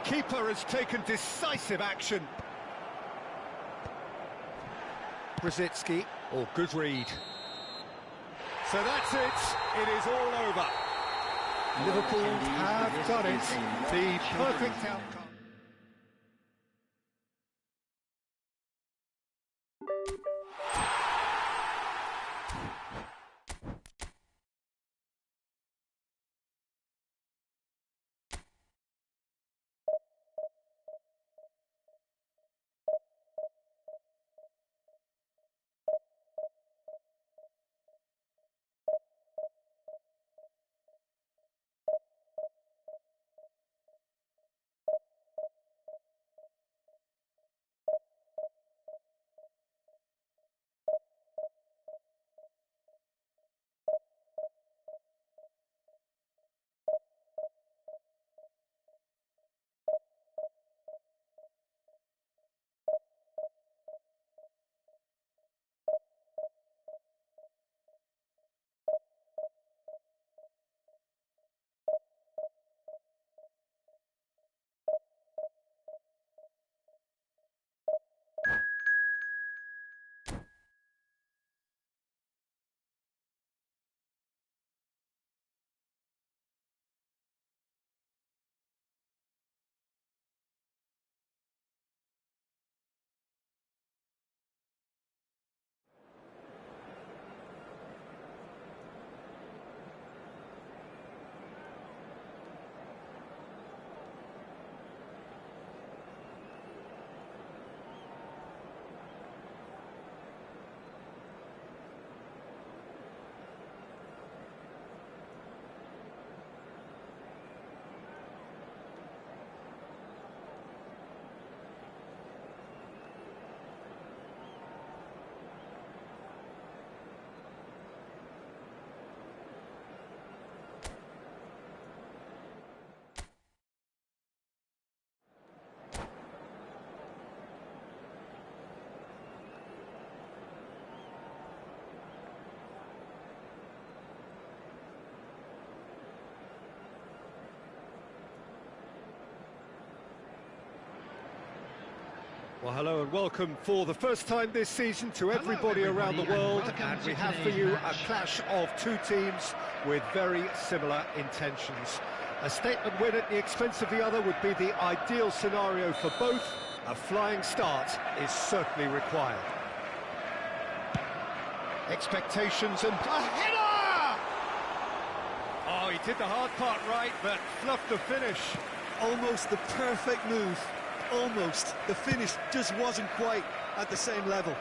Keeper has taken decisive action. Brzezinski. Oh, good read. So that's it. It is all over. Liverpool have done it. The perfect outcome. Well, hello and welcome for the first time this season to everybody around the world, and we have for you a clash of two teams with very similar intentions. A statement win at the expense of the other would be the ideal scenario for both. A flying start is certainly required. Expectations and a header! Oh, he did the hard part right, but fluffed the finish. Almost the perfect move. Almost. The finish just wasn't quite at the same level.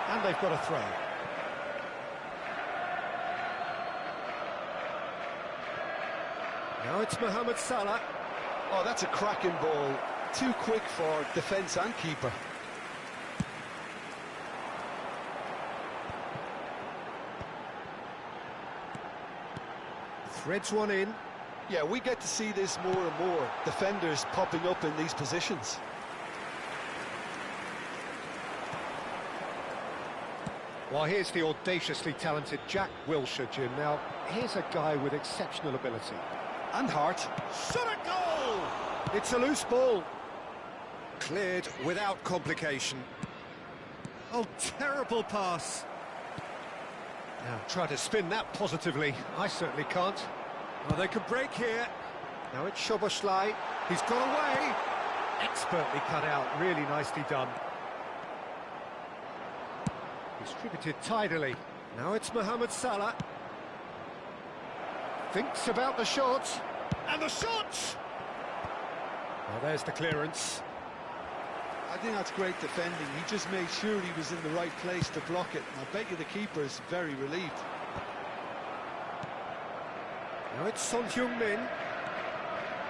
And they've got a throw. Now it's Mohamed Salah. Oh, that's a cracking ball. Too quick for defence and keeper. Threads one in. Yeah, we get to see this more and more. Defenders popping up in these positions. Well, here's the audaciously talented Jack Wilshere, Jim. Now, here's a guy with exceptional ability. And heart. Shot a goal! It's a loose ball. Cleared without complication. Oh, terrible pass. Now, try to spin that positively. I certainly can't. Well, they could break here. Now it's Szoboszlai. He's got away. Expertly cut out. Really nicely done. Distributed tidily. Now it's Mohamed Salah. Thinks about the shot. And the shot! Well, there's the clearance. I think that's great defending. He just made sure he was in the right place to block it. I bet you the keeper is very relieved. Now it's Son Heung-min.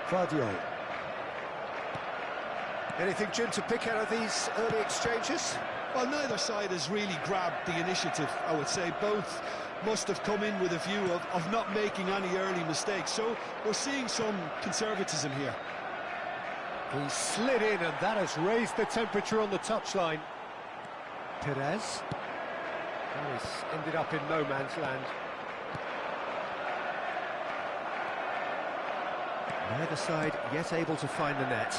Guardiola. Anything, Jim, to pick out of these early exchanges? Well, neither side has really grabbed the initiative, I would say. Both must have come in with a view of not making any early mistakes. So we're seeing some conservatism here. He slid in, and that has raised the temperature on the touchline. Perez. Oh, he's ended up in no man's land. Neither side yet able to find the net.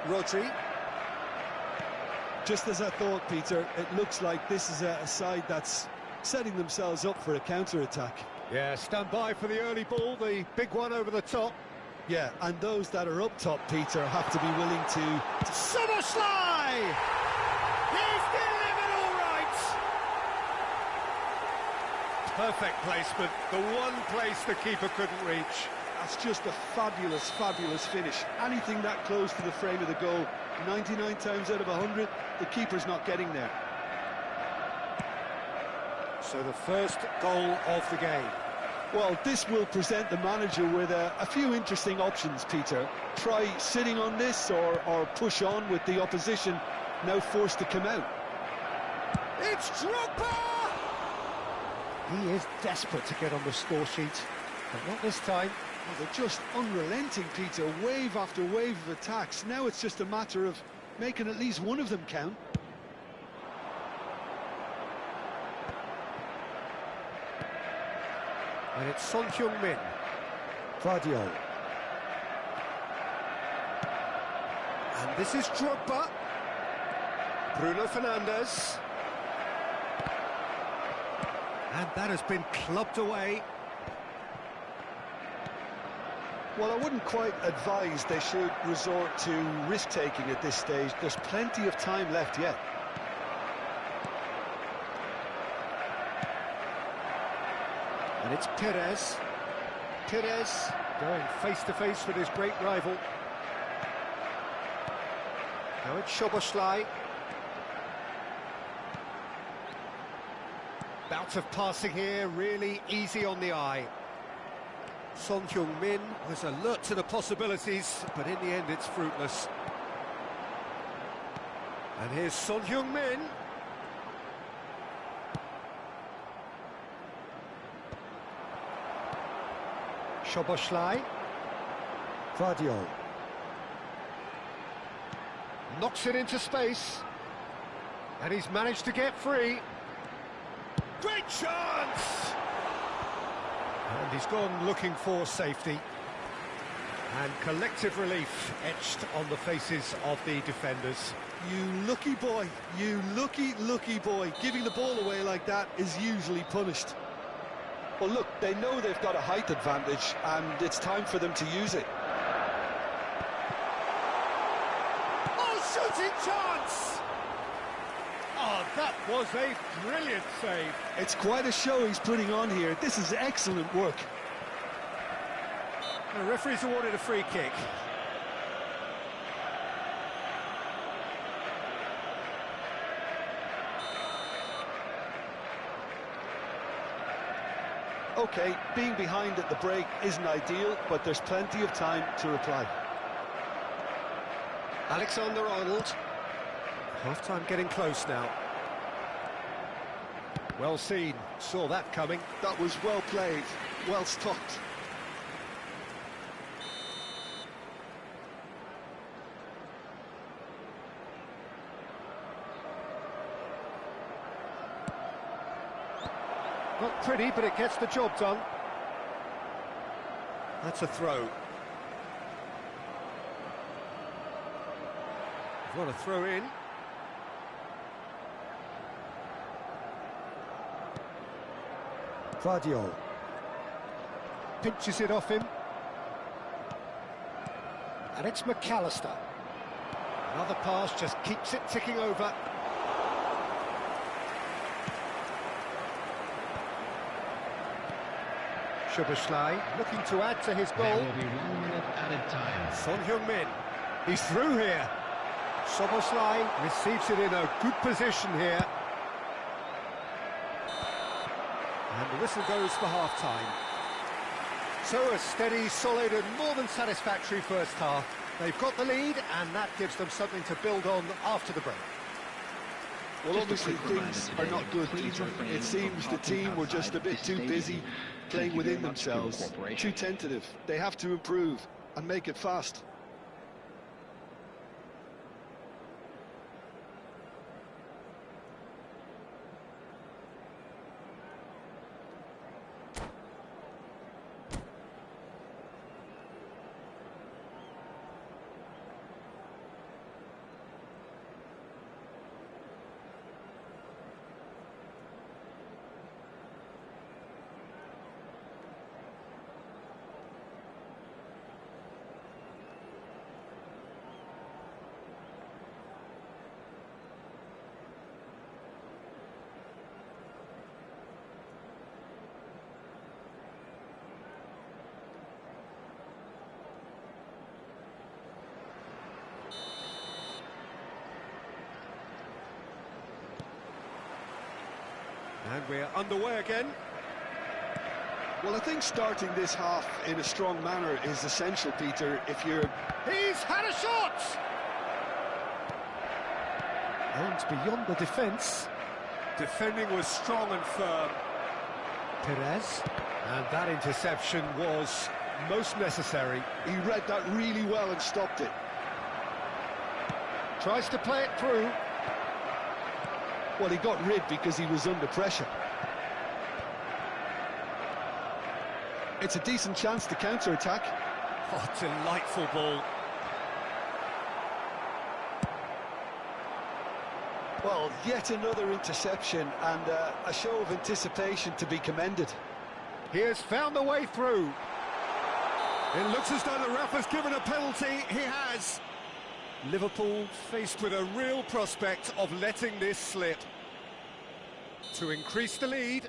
Rodri. Just as I thought, Peter, it looks like this is a side that's setting themselves up for a counter-attack. Yeah, stand by for the early ball, the big one over the top. Yeah, and those that are up top, Peter, have to be willing to... Szoboszlai! He's delivered all right! Perfect placement, the one place the keeper couldn't reach. That's just a fabulous, fabulous finish. Anything that close to the frame of the goal, 99 times out of 100, the keeper's not getting there. So the first goal of the game. Well, this will present the manager with a few interesting options, Peter. Try sitting on this or push on with the opposition now forced to come out. It's Drogba! He is desperate to get on the score sheet, but not this time. Well, they're just unrelenting, Peter. Wave after wave of attacks. Now it's just a matter of making at least one of them count. And it's Son Heung-min. Guardiola. And this is Drogba. Bruno Fernandes. And that has been clubbed away. Well, I wouldn't quite advise they should resort to risk-taking at this stage. There's plenty of time left yet. And it's Perez. Perez going face-to-face with his great rival. Now it's Szoboszlai. Bout of passing here, really easy on the eye. Son Heung-min was alert to the possibilities, but in the end it's fruitless. And here's Son Heung-min. Szoboszlai. Guardiola. Knocks it into space. And he's managed to get free. Great chance! And he's gone looking for safety. And collective relief etched on the faces of the defenders. You lucky boy, you lucky boy. Giving the ball away like that is usually punished. Well, look, they know they've got a height advantage, and it's time for them to use it. Oh, shooting chance! Oh, that was a brilliant save. It's quite a show he's putting on here. This is excellent work. The referee's awarded a free kick. OK, being behind at the break isn't ideal, but there's plenty of time to reply. Alexander-Arnold. Half-time getting close now. Well seen, saw that coming. That was well played, well stopped. Not pretty, but it gets the job done. That's a throw. We've got a throw in. Vardiol pinches it off him. And it's McAllister. Another pass just keeps it ticking over. Szoboszlai looking to add to his goal. There will be 1 minute added time. Son Heung-min, he's through here. Szoboszlai receives it in a good position here. And the whistle goes for half-time. So a steady, solid and more than satisfactory first half. They've got the lead and that gives them something to build on after the break. Well, obviously things are not good, Peter. It seems the team were just a bit too busy playing within themselves, too tentative. They have to improve and make it fast. And we're underway again. Well, I think starting this half in a strong manner is essential, Peter, if you're... He's had a shot! And beyond the defence. Defending was strong and firm. Perez. And that interception was most necessary. He read that really well and stopped it. Tries to play it through. Well, he got rid because he was under pressure. It's a decent chance to counter-attack. Oh, delightful ball. Well, yet another interception and a show of anticipation to be commended. He has found the way through. It looks as though the ref has given a penalty. He has. Liverpool faced with a real prospect of letting this slip. To increase the lead.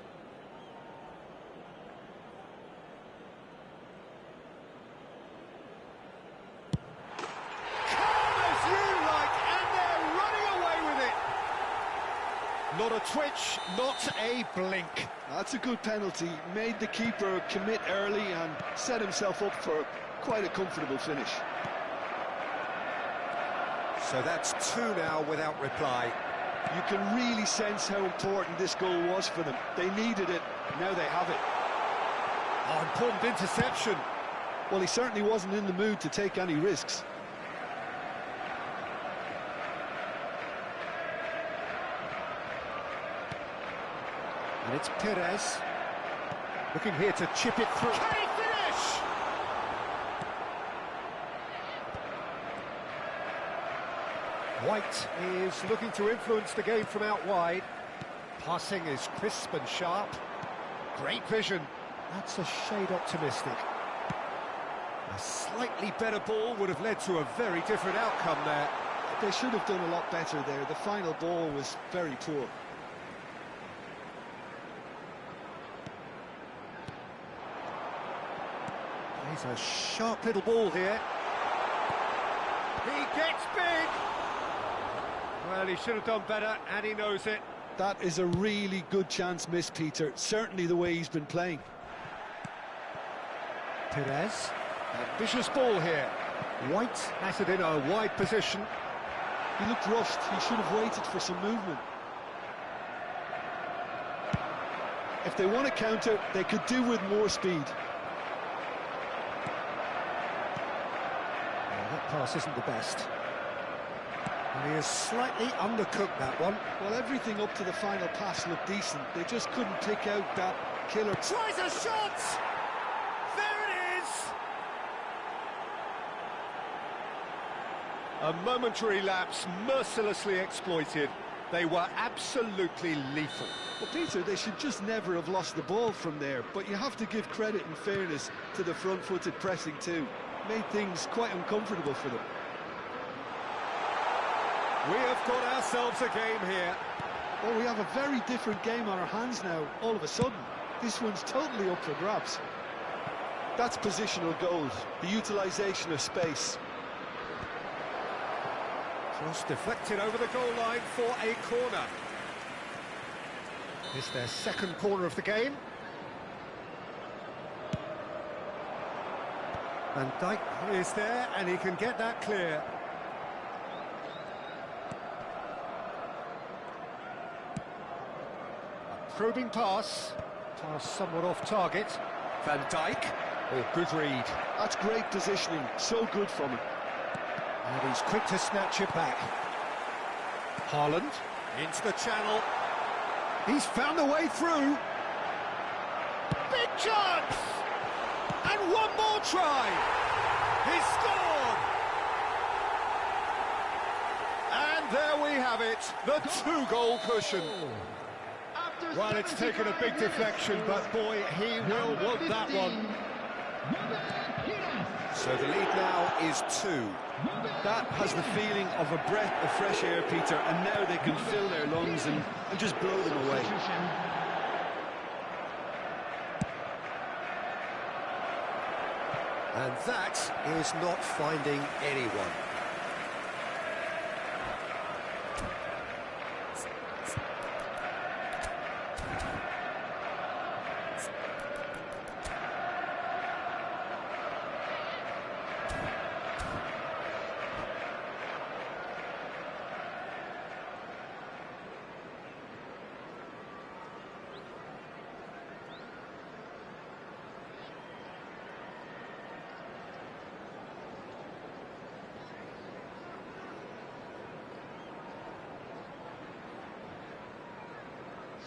Calm as you like, and they're running away with it. Not a twitch, not a blink. That's a good penalty. Made the keeper commit early and set himself up for quite a comfortable finish. So that's two now without reply. You can really sense how important this goal was for them. They needed it, now they have it. Oh, important interception. Well, he certainly wasn't in the mood to take any risks. And it's Perez. Looking here to chip it through. Can he finish? White is looking to influence the game from out wide. Passing is crisp and sharp. Great vision. That's a shade optimistic. A slightly better ball would have led to a very different outcome there. They should have done a lot better there. The final ball was very poor. He's a sharp little ball here. He gets big! Well, he should have done better, and he knows it. That is a really good chance missed, Peter. Certainly the way he's been playing. Perez. Ambitious ball here. White has it in a wide position. He looked rushed. He should have waited for some movement. If they want to counter, they could do with more speed. That pass isn't the best. And he has slightly undercooked that one. Well, everything up to the final pass looked decent. They just couldn't pick out that killer. Tries a shot! There it is! A momentary lapse, mercilessly exploited. They were absolutely lethal. Well, Peter, they should just never have lost the ball from there. But you have to give credit and fairness to the front-footed pressing too. Made things quite uncomfortable for them. We have got ourselves a game here. Well, we have a very different game on our hands now, all of a sudden. This one's totally up for grabs. That's positional goals, the utilisation of space. Cross deflected over the goal line for a corner. It's their second corner of the game. Van Dijk is there, and he can get that clear. A probing pass. Pass somewhat off target. Van Dijk. Oh, good read. That's great positioning. So good from him. And he's quick to snatch it back. Haaland into the channel. He's found a way through. Big chance! And one more try! He's scored! And there we have it, the two-goal cushion. Well, it's taken a big deflection, but boy, he will want that one. So the lead now is 2. That has the feeling of a breath of fresh air, Peter, and now they can fill their lungs and just blow them away. And that is not finding anyone.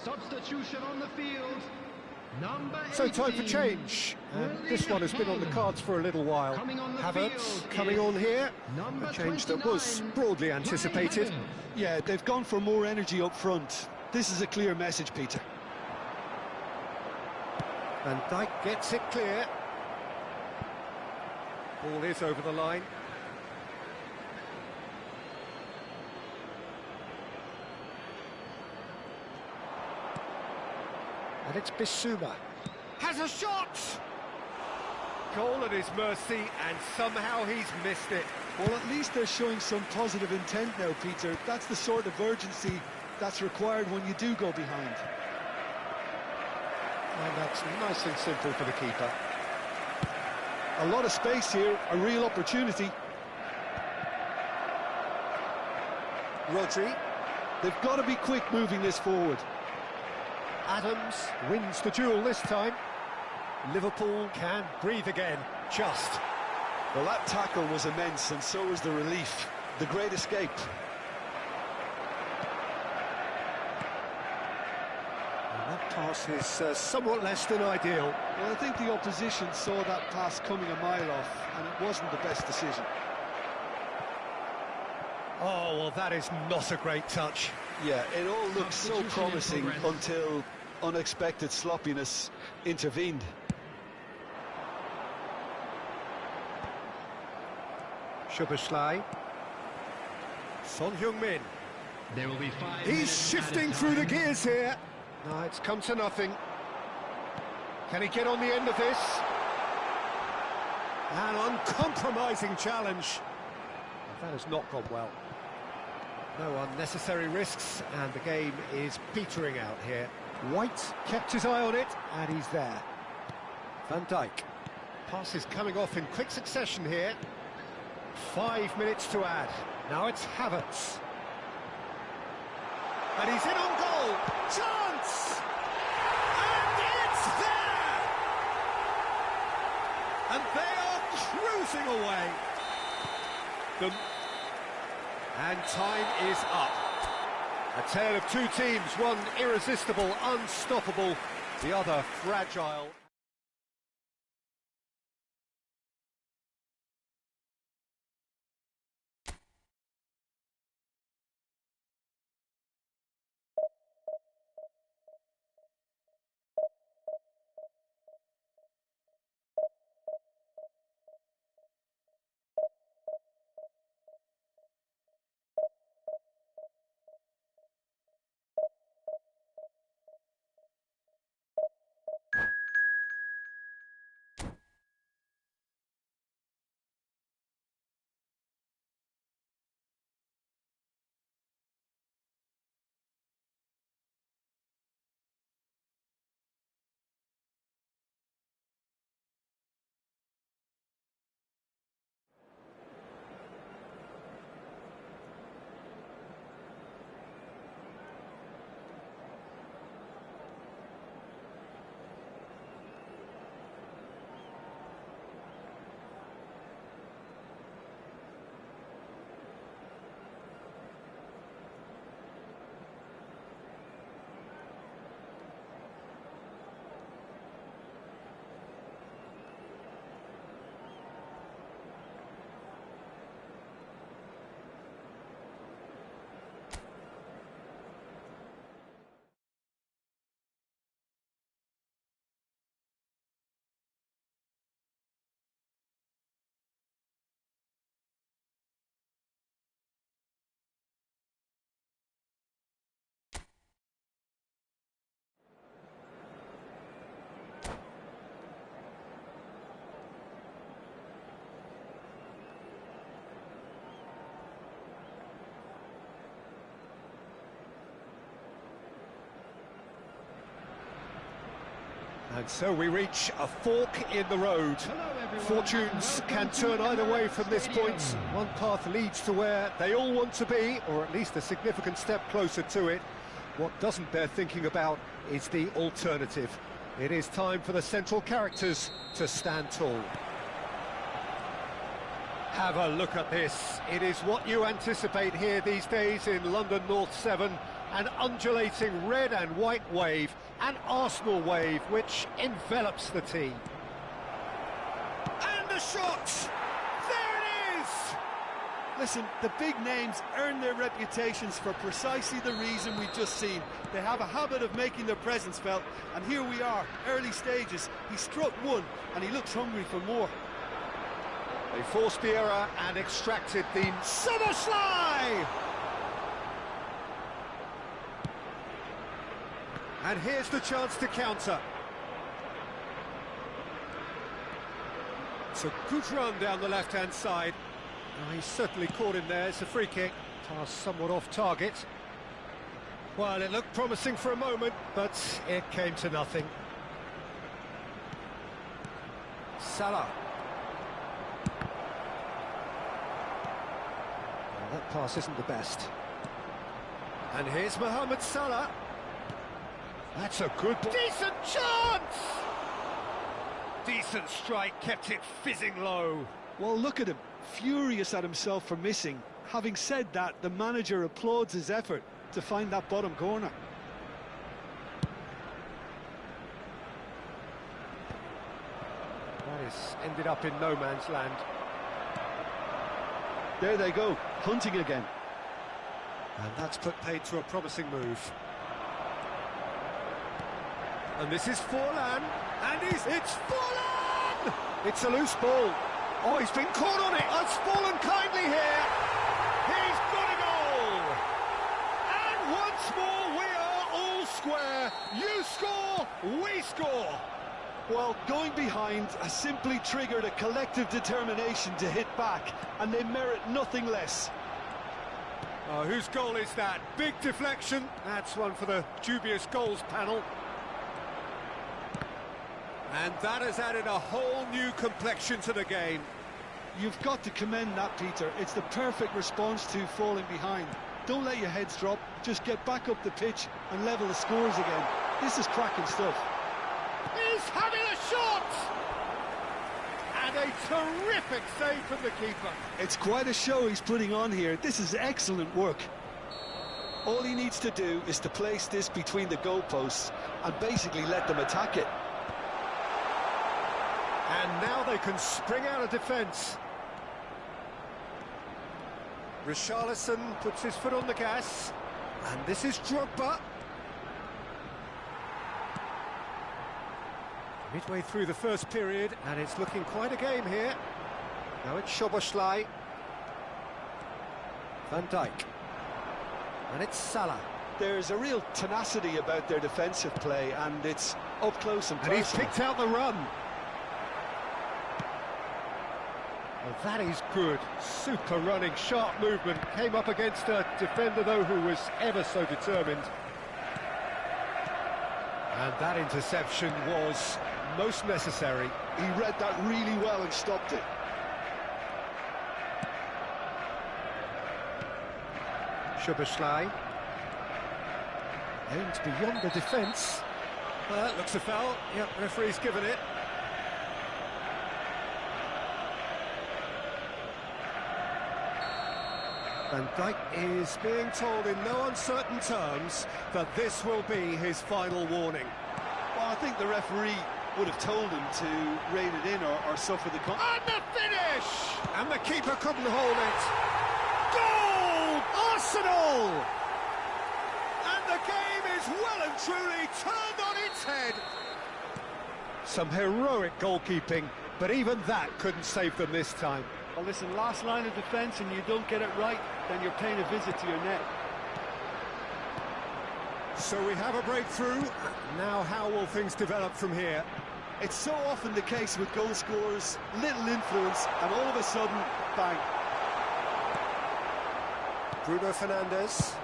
Substitution on the field. Number 18. So time for change. And this one has been on the cards for a little while. Havertz coming on here. A change that was broadly anticipated. Yeah, they've gone for more energy up front. This is a clear message, Peter. Van Dijk gets it clear. Ball is over the line. And it's Bissouma. Has a shot! Goal at his mercy, and somehow he's missed it. Well, at least they're showing some positive intent now, Peter. That's the sort of urgency that's required when you do go behind. And that's nice and simple for the keeper. A lot of space here, a real opportunity. Rodri. They've got to be quick moving this forward. Adams wins the duel this time. Liverpool can breathe again, just. Well, that tackle was immense, and so was the relief. The great escape. And that pass is somewhat less than ideal. Well, I think the opposition saw that pass coming a mile off, and it wasn't the best decision. Oh, well, that is not a great touch. Yeah, it all looked so promising until unexpected sloppiness intervened. Szoboszlai. Son Heung-min. There will be 5 He's minutes shifting added through the time. gears here. No, it's come to nothing. Can he get on the end of this? An uncompromising challenge. That has not gone well. No unnecessary risks, and the game is petering out here. White kept his eye on it, and he's there. Van Dijk. Pass is coming off in quick succession here. 5 minutes to add. Now it's Havertz. And he's in on goal. Chance! And it's there! And they are cruising away. And time is up. A tale of two teams, one irresistible, unstoppable, the other fragile. And so we reach a fork in the road. Fortunes can turn either way from this point. One path leads to where they all want to be, or at least a significant step closer to it. What doesn't bear thinking about is the alternative. It is time for the central characters to stand tall. Have a look at this. It is what you anticipate here these days in London North 7. An undulating red and white wave, an Arsenal wave which envelops the team. And the shot! There it is! Listen, the big names earn their reputations for precisely the reason we've just seen. They have a habit of making their presence felt, and here we are, early stages. He struck one, and he looks hungry for more. They forced the error and extracted the Szoboszlai! And here's the chance to counter. It's a good run down the left-hand side. Oh, he's certainly caught him there. It's a free kick. Pass somewhat off target. Well, it looked promising for a moment, but it came to nothing. Salah. Well, that pass isn't the best. And here's Mohamed Salah. That's a good, decent chance! Decent strike, kept it fizzing low. Well, look at him, furious at himself for missing. Having said that, the manager applauds his effort to find that bottom corner. That has ended up in no man's land. There they go, hunting again. And that's put paid to a promising move. And this is Forlan, and it's Forlan! It's a loose ball. Oh, he's been caught on it. It's fallen kindly here. He's got a goal! And once more we are all square. You score, we score. Well, going behind has simply triggered a collective determination to hit back, and they merit nothing less. Oh, whose goal is that? Big deflection. That's one for the dubious goals panel. And that has added a whole new complexion to the game. You've got to commend that, Peter. It's the perfect response to falling behind. Don't let your heads drop, just get back up the pitch and level the scores again. This is cracking stuff. He's having a shot! And a terrific save from the keeper. It's quite a show he's putting on here. This is excellent work. All he needs to do is to place this between the goalposts and basically let them attack it. And now they can spring out of defence. Richarlison puts his foot on the gas. And this is Drogba. Midway through the first period, and it's looking quite a game here. Now it's Szoboszlai. Van Dijk. And it's Salah. There's a real tenacity about their defensive play, and it's up close and personal. And he's picked out the run. Well, that is good. Super running, sharp movement. Came up against a defender, though, who was ever so determined. And that interception was most necessary. He read that really well and stopped it. Szoboszlai. Aimed beyond the defence. That looks a foul. Yep, referee's given it. Van Dijk is being told in no uncertain terms that this will be his final warning. Well, I think the referee would have told him to rein it in or suffer the... And the finish! And the keeper couldn't hold it. Goal! Arsenal! And the game is well and truly turned on its head. Some heroic goalkeeping, but even that couldn't save them this time. Well, listen, last line of defence and you don't get it right, then you're paying a visit to your net. So we have a breakthrough. Now how will things develop from here? It's so often the case with goal scorers, little influence, and all of a sudden, bang. Bruno Fernandes.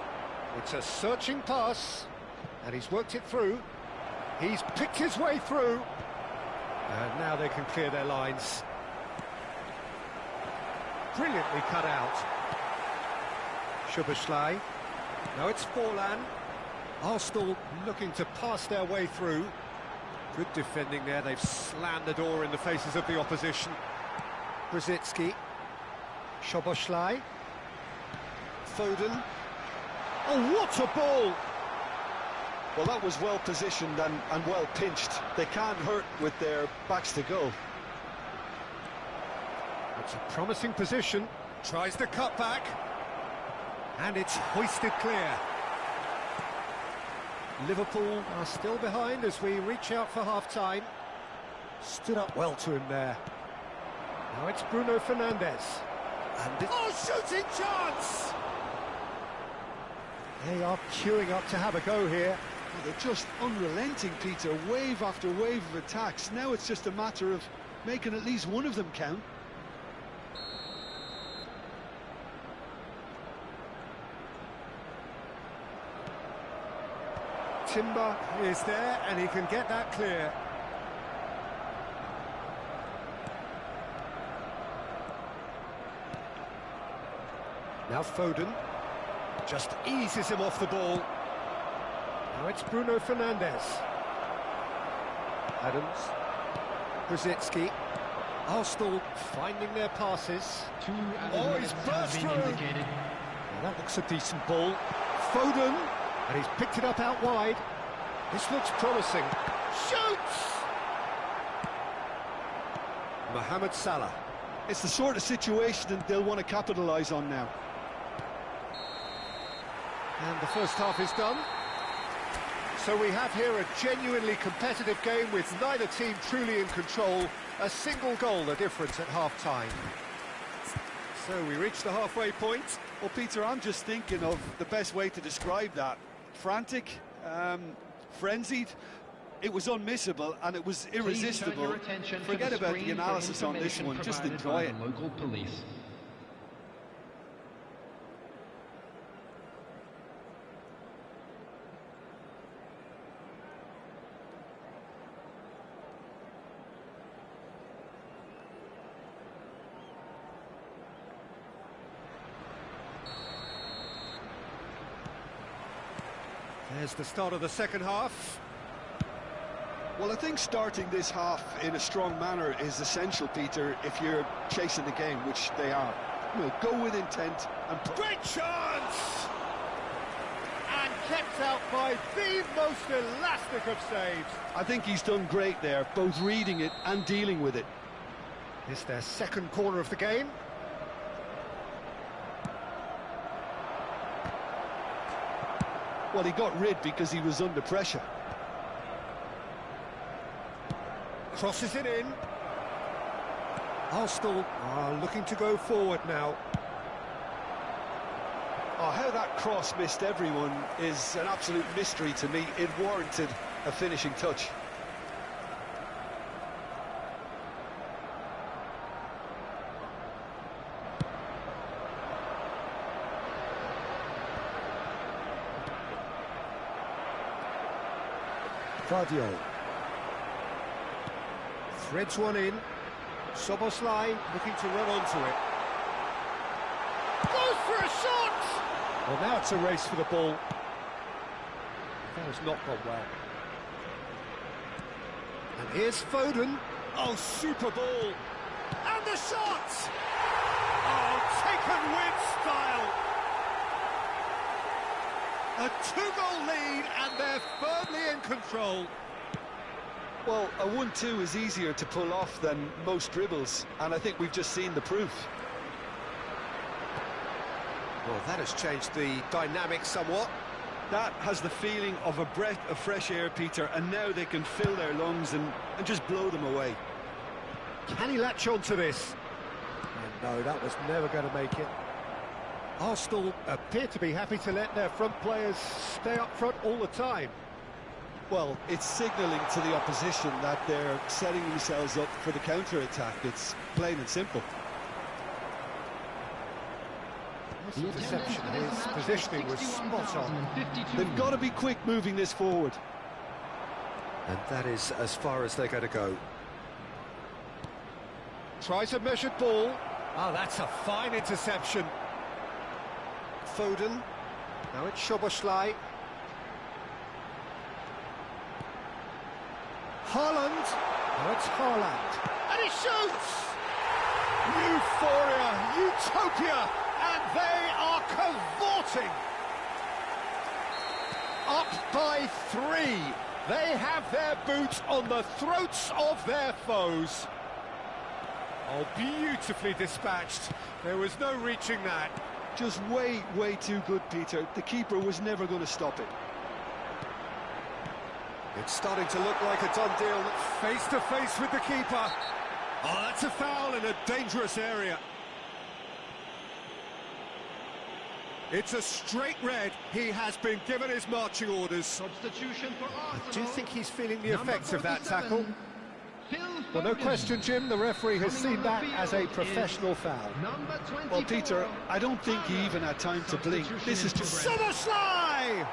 It's a searching pass, and he's worked it through. He's picked his way through. And now they can clear their lines. Brilliantly cut out. Szoboszlai. Now it's Forlan. Arsenal looking to pass their way through. Good defending there. They've slammed the door in the faces of the opposition. Brzezinski. Szoboszlai. Foden. Oh, what a ball! Well, that was well positioned and well pinched. They can't hurt with their backs to goal. It's a promising position. Tries the cut back. And it's hoisted clear. Liverpool are still behind as we reach out for half-time. Stood up well to him there. Now it's Bruno Fernandes. And oh, shooting chance! They are queuing up to have a go here. Well, they're just unrelenting, Peter. Wave after wave of attacks. Now it's just a matter of making at least one of them count. Timber is there, and he can get that clear. Now Foden just eases him off the ball. Now it's Bruno Fernandes. Adams. Brzezinski. Arsenal finding their passes. Oh, he's burst through. Now that looks a decent ball. Foden. And he's picked it up out wide. This looks promising. Shoots! Mohamed Salah. It's the sort of situation that they'll want to capitalise on now. And the first half is done. So we have here a genuinely competitive game with neither team truly in control. A single goal the difference at half-time. So we reach the halfway point. Well, Peter, I'm just thinking of the best way to describe that. Frantic, frenzied. It was unmissable and it was irresistible. Forget about the analysis on this one, just enjoy it. Local police. There's the start of the second half. Well, I think starting this half in a strong manner is essential, Peter, if you're chasing the game, which they are. You know, go with intent and... Great chance! And kept out by the most elastic of saves. I think he's done great there, both reading it and dealing with it. It's their second corner of the game. Well, he got rid because he was under pressure. Crosses it in. Arsenal are looking to go forward now. Oh, how that cross missed everyone is an absolute mystery to me. It warranted a finishing touch. Vardio threads one in. Soboslai looking to run onto it. Goes for a shot! Well, now it's a race for the ball. That has not gone well. And here's Foden. Oh, super ball. And the shot! Oh, taken with style. A two-goal lead, and they're firmly in control. Well, a 1-2 is easier to pull off than most dribbles, and I think we've just seen the proof. Well, that has changed the dynamic somewhat. That has the feeling of a breath of fresh air, Peter, and now they can fill their lungs and just blow them away. Can he latch on to this? And no, that was never going to make it. Arsenal appear to be happy to let their front players stay up front all the time. Well, it's signalling to the opposition that they're setting themselves up for the counter-attack. It's plain and simple. The interception, his positioning was spot on. They've got to be quick moving this forward. And that is as far as they're going to go. Tries a measured ball. Oh, that's a fine interception. Foden. Now it's Szoboszlai. Haaland. Now it's Haaland. And he shoots! Euphoria, utopia, and they are cavorting. Up by 3. They have their boots on the throats of their foes. Oh, beautifully dispatched. There was no reaching that. Just way, way too good, Peter. The keeper was never going to stop it. It's starting to look like a done deal. Face to face with the keeper. Oh, that's a foul in a dangerous area. It's a straight red. He has been given his marching orders. Substitution for Arsenal. I do think he's feeling the effects of that tackle. Phil Well, no Foden. question, Jim, the referee has seen that as a professional foul. Number 24. Well, Peter, I don't think he even had time to blink. This is just... Szoboszlai!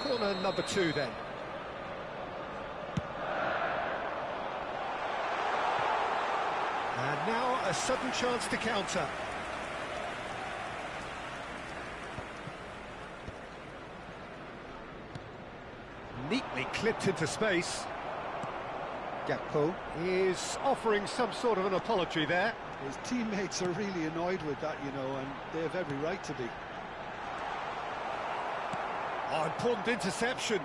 Corner number 2 then. And now a sudden chance to counter. Neatly clipped into space. Gakpo is offering some sort of an apology there. His teammates are really annoyed with that, you know, and they have every right to be. Oh, important interception.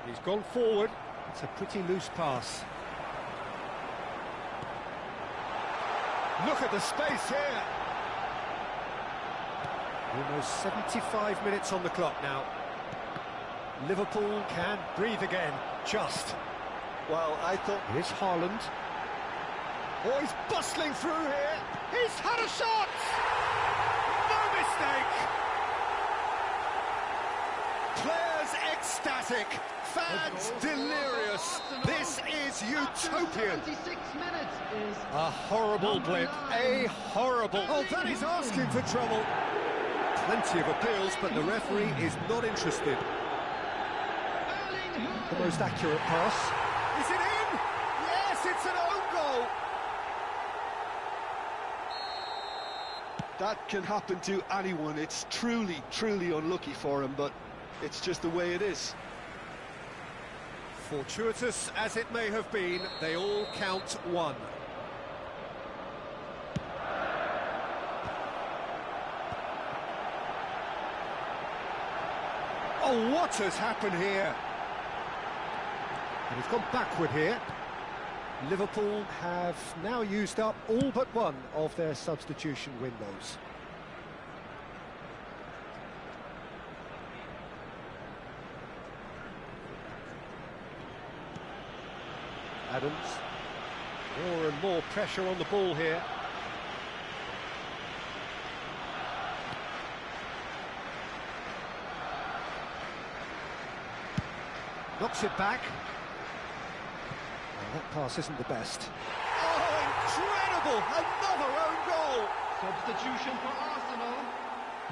He's gone forward. It's a pretty loose pass. Look at the space here. Almost 75 minutes on the clock now. Liverpool can breathe again, just. Well, I thought... Here's Haaland. Oh, he's bustling through here. He's had a shot! No mistake! Players ecstatic, fans delirious. This is utopian. 26 minutes is A horrible blip, a horrible... Oh, that is asking for trouble. Plenty of appeals, but the referee is not interested. The most accurate pass. Is it in? Yes, it's an own goal. That can happen to anyone. It's truly, truly unlucky for him, but it's just the way it is. Fortuitous as it may have been, they all count one. Oh, what has happened here? And he's gone backward here. Liverpool have now used up all but one of their substitution windows. Adams. More and more pressure on the ball here. Knocks it back. Well, that pass isn't the best. Oh, incredible! Another own goal! substitution for Arsenal.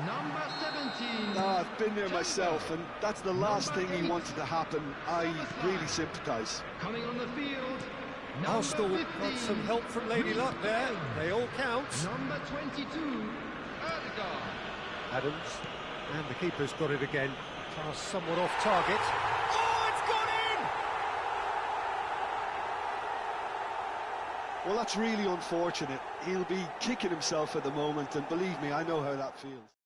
Number 17. I've been there myself, and that's the last thing he wanted to happen. I really sympathise. Coming on the field. Arsenal got some help from Lady Luck there. They all count. Number 22, Erdegaard. Adams, and the keeper's got it again. Pass somewhat off target. Oh, it's gone in! Well, that's really unfortunate. He'll be kicking himself at the moment, and believe me, I know how that feels.